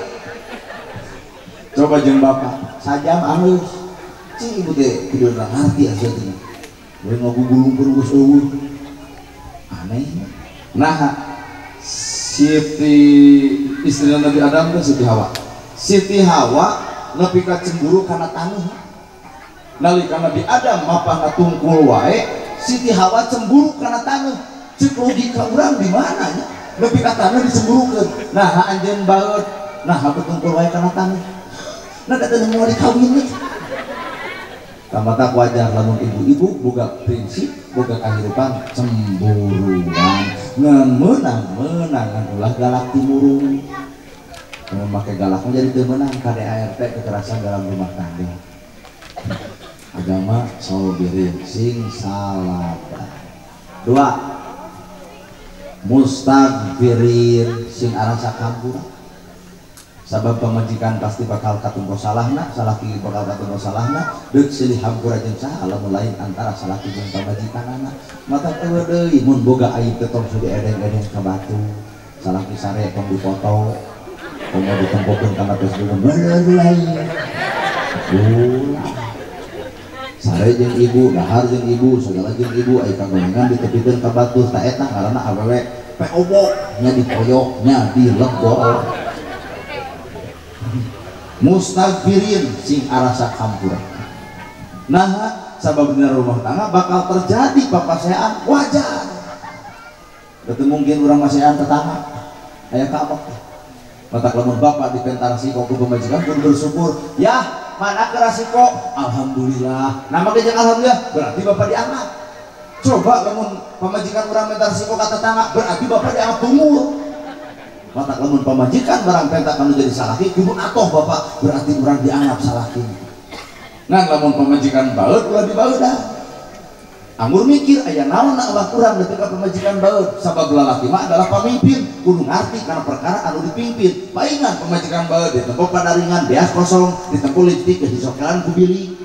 coba jeung bapak sajam halus cing ibu teh kudu ngarti asa teh gue ngagugulung perus aneh nah Siti istri Nabi Adam itu Siti Hawa nepi ka cemburu karena tanah nalika Nabi Adam mapana tungkul wae Siti Hawa cemburu karena tanah cek logika urang di mana nya nepi ka tanah dicemburukeun nah anjeun baeud nah aku tungkul wae karena tanah nah kata mau dikawin nih tamata wajar lamun ibu-ibu boga prinsip boga kehidupan cemburuan menang-menangan ulah galak timurung memakai galak menjadi teu meunang KDART kekerasan dalam rumah tangga agama sabirin sing salabat 2 mustagfirin sing arasa kampura sabab pamajikan pasti bakal katumpo salahna salaki bakal katumpo salahna deuk silih hampura jeung saha lamun lain antara salaki jeung pamajikanana mata eueuh deui mun boga aib teh tong sudah edeng-edeng ka batu salaki sare tong dipoto tong ditempokeun kana Facebook sare jeung ibu dahar jeung ibu segala jeung ibu aya kagonengan ditepikeun ka batu ta eta ngaranna awewe peobok nya dipoyoknya dilegor mustagfirin sing arasa kampura nah sababna rumah tangga bakal terjadi papasean wajar betul mungkin orang masean tetangga aya kaabak mata lamun bapak dipentarasi kok pemajikan pun bersyukur ya mana kerasiko alhamdulillah nama kejeng alhamdulillah berarti bapak dianggap coba lamun pemajikan orang mentarasi kok kata tetangga berarti bapak dianggap tumur mata lamun pamajikan barang pentak kanu jadi salaki kudu atoh bapak berarti urang dianggap salaki ngan lamun pamajikan baeud ulah dibaeudah anggur mikir aya naon Allah urang nepi ka pamajikan baeud sabab lalaki mah adalah pamimpin kudu ngarti kana perkara anu dipimpin paingan pamajikan baeud ditempo padaringan beas kosong ditempo lipstik disokelan ku biling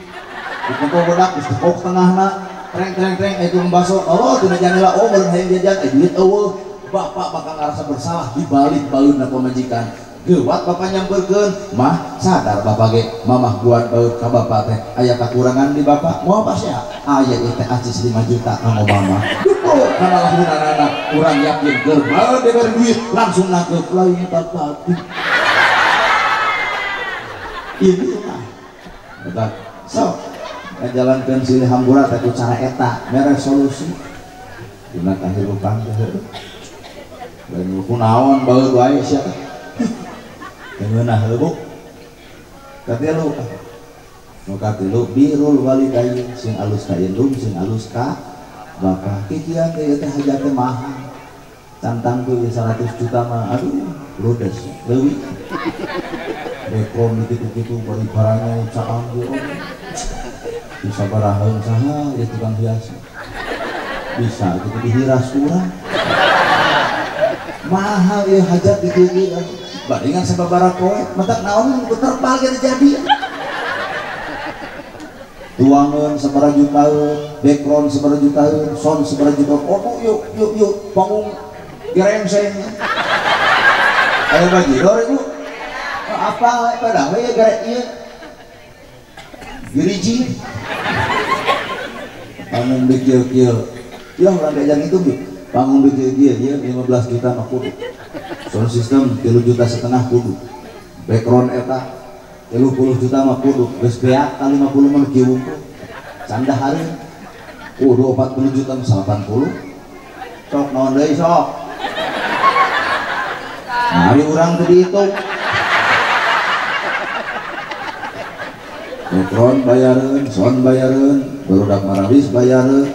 dikumpul budak geus tepok tengahna treng itu membaso Allah tina janela meureun hayang jajan duit eueuh bapak bakal ngerasa bersalah dibalik baeudna pamajikan gewat bapak nyamperkeun mah sadar bapak ge mamah buat baeud ka bapak teh aya kakurangan di bapak moal pasti aya ieu teh acis 5 juta kanggo mama duh kana lahirana urang yakin keur baeud diberi duit langsung nangkep lain tadi ini mah betul so ngajalankeun silih hambura teh ku cara eta mere solusi dina kahirupan teh lain kunaon baeud wae sia keunah leuweuk katilu nu katilu birrul walidain sing alus ka indung sing alus ka bapak kikian teh teh hajat teh mahal cantang tuh 100 juta mah aduh ludes leuwih dekrom gitu-gitu bari barangnya caang ge bisa baraheung saha ya tukang hias bisa gitu dihiras kurang mahal ya hajat gitu bandingan sababaraha poe matak naon terpal ge jadi tuangan sabaraha jutaan background sabaraha jutaan sound sabaraha jutaan oh yuk panggung gerengseng ayo bagi dor ibu apa pada we garek ieu giriji panggung di kieu-kieu ya urang diajak itu panggung di kieu-kieu 15 juta mah kudu sound system 3,5 juta kudu background eta 30 juta mah kudu geus beak ka 50 mah kieu canda hari kudu 40 juta 80 sok naon deui sok hari urang teu dihitung background bayareun sound bayareun barudak marawis bayareun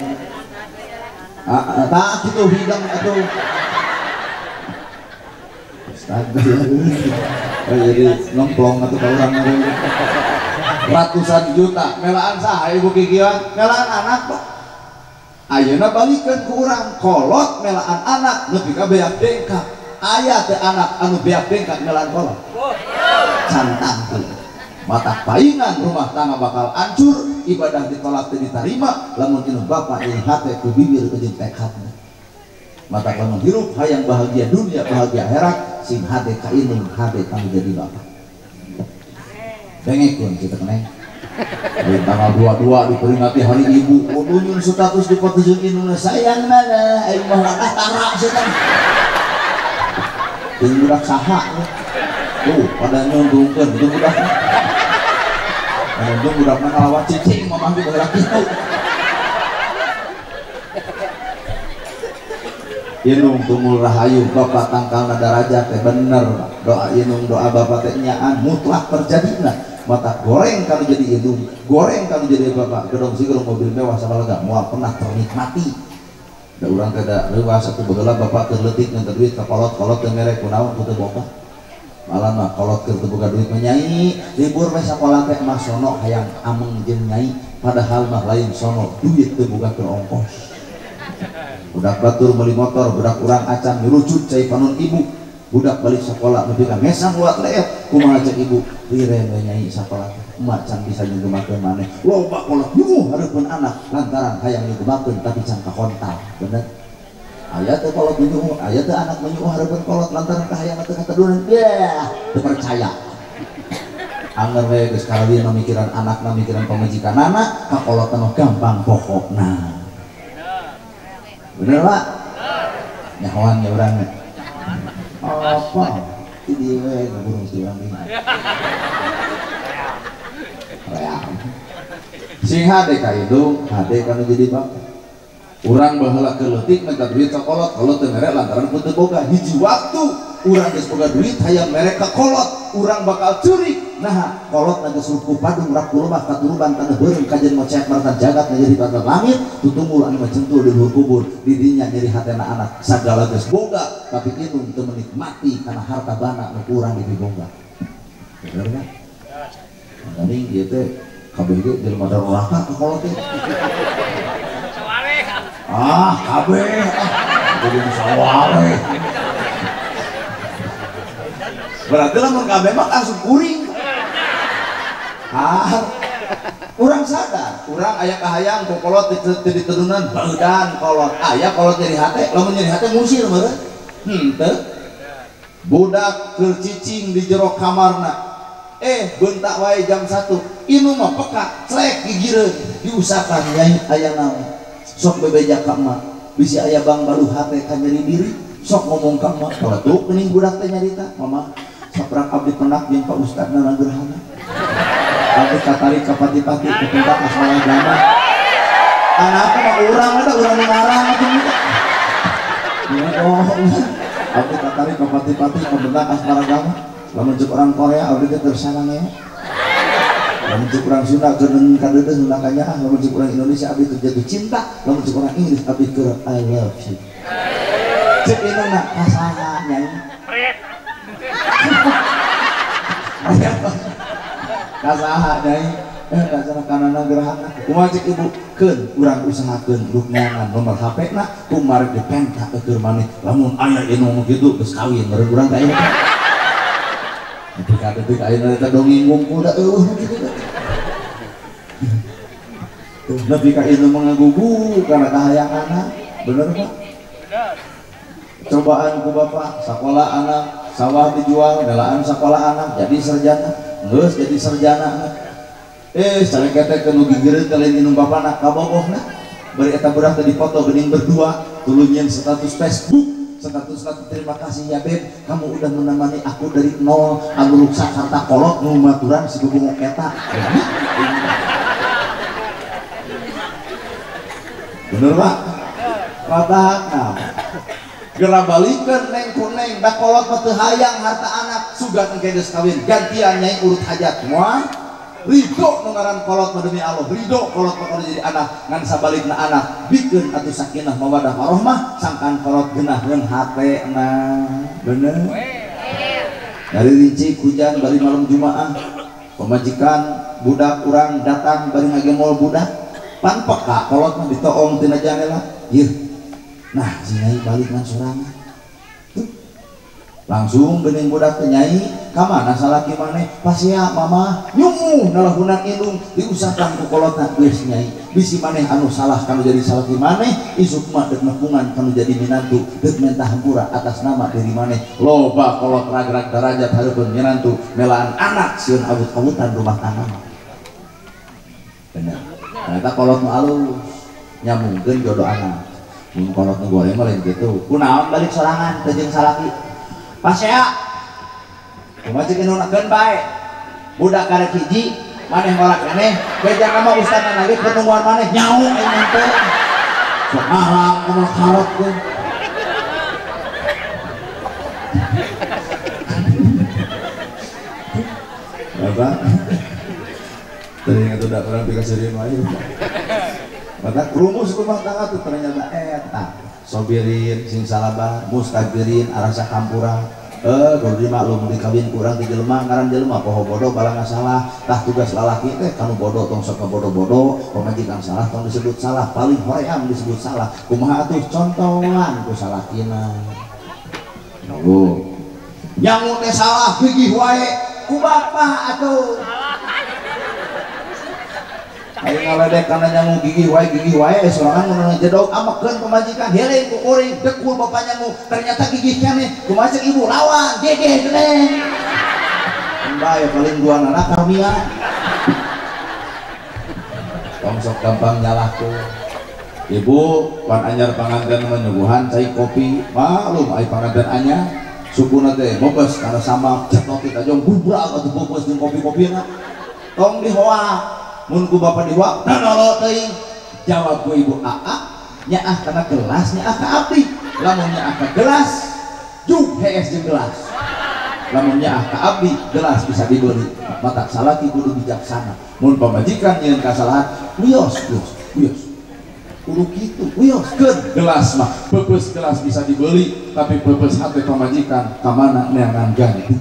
tak kitu hidang atuh jadi ngemplong atau orang ratusan juta melaan saha ibu kikian melaan anak pak ayeuna balikeun ku urang kolot melaan anak nepi ka beak bengkak aya teh anak anu beak bengkak melaan kolot cantang tuh mata paingan rumah tangga bakal hancur ibadah ditolak teu ditarima lamun inu bapak ieu hate ku bibir jeung tekadna mata lamun hirup hayang bahagia dunia bahagia akhirat sing hade ka indung hade kami jadi bapak dengekun kita keneng di tanggal 22 diperingati hari ibu kudunyun status di potujun indung sayang mana aing mah tara setan jeung budak saha tuh pada nyondongkeun itu budak nyondong budak ngalawan cicing mamah di baheula kitu inung tumul rahayu bapak tangkalna darajat teh bener doa inung doa bapak teh nyaan mutlak terjadina mata goreng kalau jadi inung goreng kalau jadi bapak gedong sigur mobil mewah sabaraha moal pernah ternikmati da urang teh da leuwah satu baheula bapak keur leutik ngan duit ka kolot-kolot teh mere kunaon ku teu boga malam mah kolot keur teu boga duit mah nyai libur we sakola teh mah sono hayang ameng jeung nyai padahal mah lain sono duit teu boga keur ongkos budak batur beli motor budak urang acan nyurucut cai panon ibu budak balik sekolah nepi ka ngesang buat leet kumaha cek ibu liren we nyai sakola emak can bisa nyugemakeun maneh loba kolot nyuh hareupeun anak lantaran hayang nyugemakeun tapi can kakontal bener aya teh kolot nyuh aya teh anak nyuh hareupeun kolot lantaran kahayang teu katedunan ya teu percaya angger we geus kawin mikiran anakna mikiran pamajikanana kakolot mah gampang pokokna bener pak nyahoan ya urang apa ini we ngaburung si urang ini sing hade ka indung hade kana jadi bapak urang baheula keur leutik minta duit ka kolot kolot teu mere lantaran teu boga hiji waktu urang geus boga duit hayang mere ka kolot urang bakal curi nah kolot geus ruku padung rak kulumah katuruban tanda beureum kajen mocek maratan jagat jadi batat langit tutunggul anu macentul di luhur kubur di dinya nyeri hatena anak sagala geus boga tapi kitu teu menikmati kana harta bana nu urang diboga bener kan geuning ieu teh kabeh ge jelema daruraka ka kolot teh kabeh jadi saware berarti lamun kabeh mah langsung kuring Urang sadar urang aya kahayang ku kolot di turunan badan kolot aya kolot nyeri hate lamun nyeri hate ngusir meureun teu budak keur cicing di jero kamarna bentak wae jam 1 inu mah peka clek gigireun diusahakan nyai aya naon sok bebeja ka emak bisi aya bang balu hate ka nyeri diri sok ngomong ka emak peletuk geuning budak teh nyarita mama saprak abdi penak jeung Pak Ustadna Nagerhana abdi katarik ka pati-pati ke tempat asal agama anakku mah urang eta urang nu ngarang atuh abdi katarik ka pati-pati ke tempat asal agama lamun cek orang Korea abdi teh tersarang ya lamun cek orang Sunda keun kadeudeuh Sunda kanya lamun cek orang Indonesia abdi teh jatuh cinta lamun cek orang Inggris abdi keur I love you cek indungna kasaha nyai kasaha nyai dasar kanana gerhana kumaha cek ibu keun urang usahakeun ruknyangan nomor HP na kumaha dipenta keur maneh lamun aya anu kitu geus kawin meureun urang teh detik ayeuna eta dongeng wungkul da eueuh kitu nepi ka ieu mengagugu kana kahayanganna bener Pak cobaan ku bapak sakola anak sawah dijual nelaan sakola anak jadi sarjana geus jadi sarjana sarekete keun gigireun teh lain inung bapana kabogohna bari eta budak teh dipoto geuning berdua tuluy status Facebook status terima kasih ya Beb kamu udah menemani aku dari nol Agruk Sakarta kolot ngumaturan si bubung eta bener Pak patah geura balikeun neng ku neng da kolot mah teu hayang harta anak sugan engke geus kawin gantian nyai urut hajat moal ridho nu ngaran kolot mah demi Allah ridho kolot mah jadi anak ngan sabalikna anak bikeun atuh sakinah mawaddah warahmah sangkan kolot geunahkeun hatena bener dari rinci hujan bari malam Jumaah pemajikan budak urang datang bari ngagemol budak pan peka kolot mah ditoong tina jendela ieu nah si nyai balik ngan sorangan langsung geuning budak teh nyai ka mana salaki maneh pasea mama nyumuh nalahunan indung diusahakan ku kolotna geus nyai bisi maneh anu salah kanu jadi salaki maneh isuk mah deuk nepungan kanu jadi minantu deuk mentah hampura atas nama diri maneh loba kolot ragrag darajat hareupeun minantu melaan anak sieun awut-awutan rumah tangga bener ternyata kolot nu alus nyambungkeun jodoh anak mun kolot nu goreng mah lain kitu kunaon balik sorangan teh jeung salaki pasea kumaha inu nakeun bae budak karek hiji maneh ngolak keneh beja nama ustadna lagi ketungguan maneh nyaho aing teh sok ngarang kumaha karep teh apa teringat udah orang dikasih lima aja mata rumus rumah tangga tuh ternyata eta sobirin sing salabar mustabirin arasa kampura kudu dimaklum dikawin kurang di jelema ngaran jelema poho bodoh bala salah tah tugas lalaki teh kanu bodoh tong sok bodoh-bodoh pamajikan salah tong disebut salah paling hoream disebut salah kumaha atuh contohan ku salakina nyangu teh salah gigih wae ku bapa atuh ayo ngaledek karena nyangu gigih wae sorangan mun jedog amekeun pemajikan heleng ku kuring dekul bapak nyangu ternyata gigihnya nih kumaha ceuk ibu lawan gegeh geuning bae paling dua anak karmia tong sok gampang nyalahkeun ibu pan anyar panganten menyuguhan cai kopi malum ai panganten anyar sukuna teh bobos kana sama cetok kita jong bubrak atuh bobos jeung kopi-kopina tong dihoa mun ku bapak diwa nanolot teuing jawab ku ibu aa nyaah kana gelas nyaah ka abdi lamun nyaah ka gelas juk hees jeung gelas lamun nyaah ka abdi gelas bisa dibeli mata salaki kudu bijaksana mun pamajikan nyeun kasalahan wios kudu kitu wioskeun gelas mah peupeus gelas bisa dibeli tapi peupeus hate pamajikan ka mana neangan ganti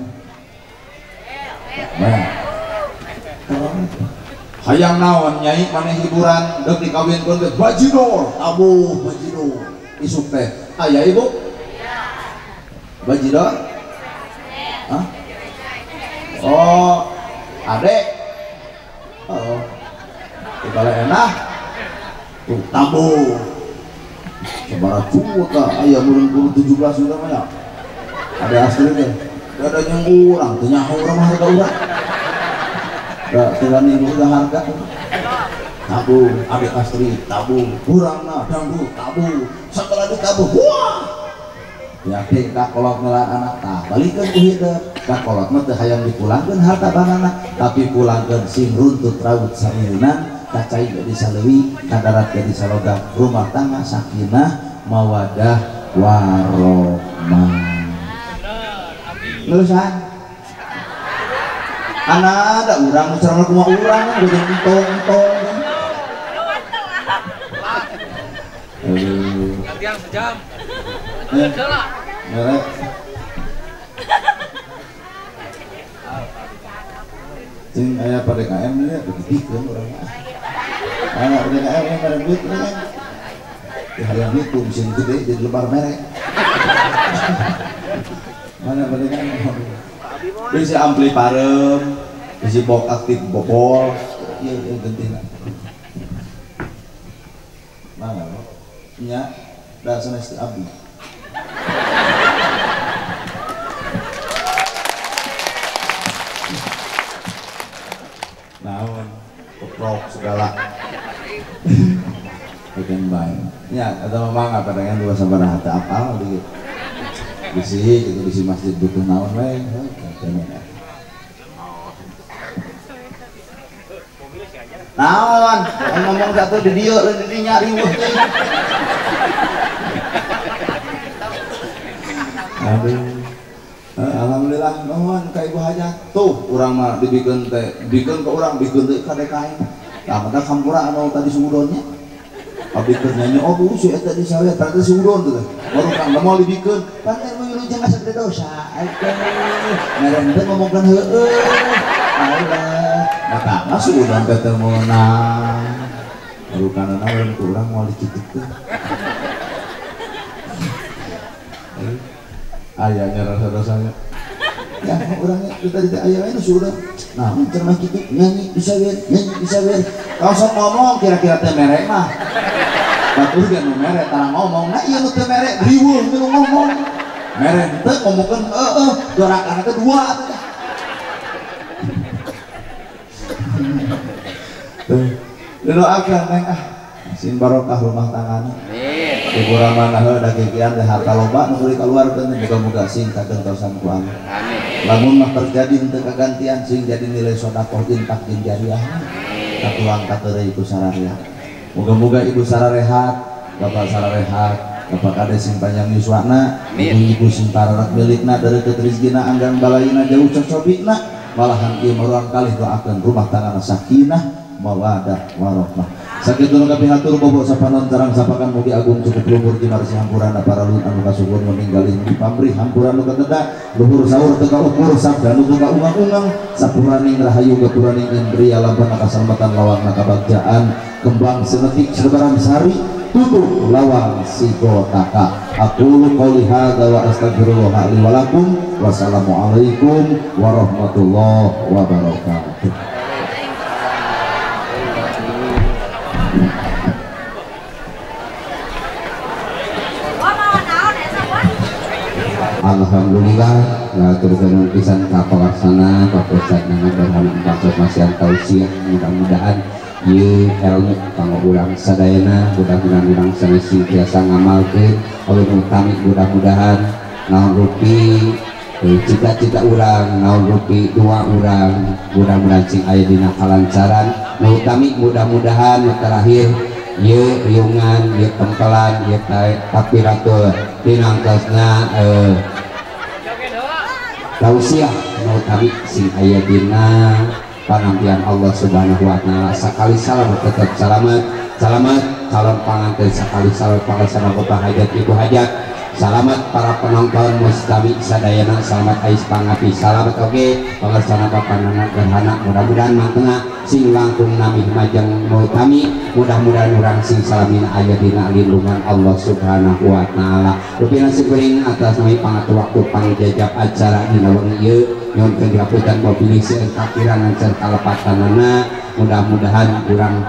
hayang naon nyai maneh hiburan deuk dikawinkeun teh bajidor abuh bajidor isuk teh aya ibu bajidor hah oh adek oh Kalau enak tuh tabu sebarang cukup ayah bulan 17 juta banyak ada asli deh gak ada yang kurang ternyata orang harga urang gak tirani udah harga tabung adik asli tabung kurang nah dangdut tabung setelah ditabung wah yakin kak kolot ngelan anak tak balikan ku hidup kak kolot mah teu hayang dipulangkeun harta banana tapi pulangkeun sing runtut raut saeunan kacai jadi salewi kadarat jadi salogam rumah tangga sakinah mawadah warohmah lulusan anak ada urang nucerna kumaha urang gue entong gantian sejam merek cing aya pada KM nya dipikirkeun urang aya pada KM yang merek duit kan di harian itu mesin gede jadi lebar merek mana pada KM bisa ampli parem bisa box aktif bobol iya gentina mana lo nya da sanes abdi naon keprok segala bagian baik ya ada memang apa dengan dua sabar hati apa gitu bisi masjid butuh naon we naon ngomong satu di dia lain di nyari teh aduh alhamdulillah nuhun ka ibu hajat tuh urang mah dibikeun teh bikeun ka urang bikeun teh ka DKI tah mah kampura anu tadi sudonnya abdi keur nyanyi oh bu si eta di sawe tadi sudon tuh baru kang mau dibikeun panten lu jeung asa gede dosa ngaren teh ngomongkeun heueuh Allah mata masuk udang ketemu nang baru kanana urang kurang mau dicicipkeun ayahnya rasa-rasanya ya orangnya kita tidak ayahnya sudah nah cermat gitu nyanyi bisa ber kalau sok ngomong kira-kira teh merek mah batur kan merek tarang ngomong nah iya nu teh merek riweuh nu ngomong merek teh ngomongkeun dorakan teh dua tuh doakan neng sin barokah rumah tanganna ibu ramana da kikian da harta loba nu kudu kaluarkeun muga-muga sing kagentosan ku Allah lamun mah terjadi teu kagantian sing jadi nilai sedekah infak jeung jariah katulang kateureuy ku sararehat muga-muga ibu sararehat bapak sararehat bapak kade sing panjang yuswana ibu sing pararak milikna deureut rezekina anggan balaina jauh cocobina malahan ieu maruang kalih doakeun rumah tanggana sakinah mawadah warohmah sakit dulu kami hatur bobo sapanon tarang sapakan mugi agung cukup luhur di marsi hampuran paralun anu kasuhun meninggalin di pamrih hampuran nu kateda luhur sahur teka ukur sabda nu teka ungang-ungang sapuraning rahayu gapuraning indria lampana kasalmatan lawang nakabagjaan kembang senetik sebaran sari tutup lawang sigotaka aqulu qouli hadza wa astaghfirullah li wa lakum wassalamualaikum warahmatullahi wabarakatuh. Alhamdulillah ngaturkeun pisan ka palaksana Pak Ustaz Nangan Darhanan Bangsot Masian Tausiah mudah-mudahan ieu ilmu kanggo urang sadayana mudah-mudahan urang sanes tiasa ngamalkeun anu utami mudah-mudahan naon rupi cita-cita urang naon rupi dua urang mudah-mudahan sing aya dina kalancaran nu utami mudah-mudahan nu terakhir ieu riungan ieu tempelan ieu tapiratul tinangkasna tausiah nu tadi sing aya dina panampian Allah Subhanahu wa taala sakali salamet tetep salamet calon panganten sakali salamet panglaksana bapak hajat ibu hajat salamet para penonton mustami sadayana salamet ais pangapi salamet oge panglaksana bapak Nanang Darhanan mudah-mudahan mangkena sing langkung nami majeng mutami mudah-mudahan urang sing salamina aya dina lindungan Allah Subhanahu wa taala rupina sipeuring atas nami pangatur waktu pangjajab acara dina wengi ieu nyon keun dihaputan mobilisasi kakiran lancar kalepatanana mudah-mudahan urang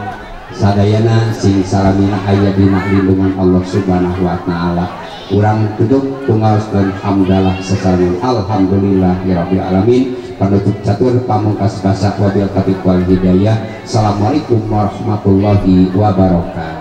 sadayana sing salamina aya dina lindungan Allah Subhanahu wa taala. Urang tutup tunggal dan hamdalah sesalan alhamdulillahirabbil alamin. Penutup catur pamungkas basa wabil taufiq wal hidayah. Assalamualaikum warahmatullahi wabarakatuh.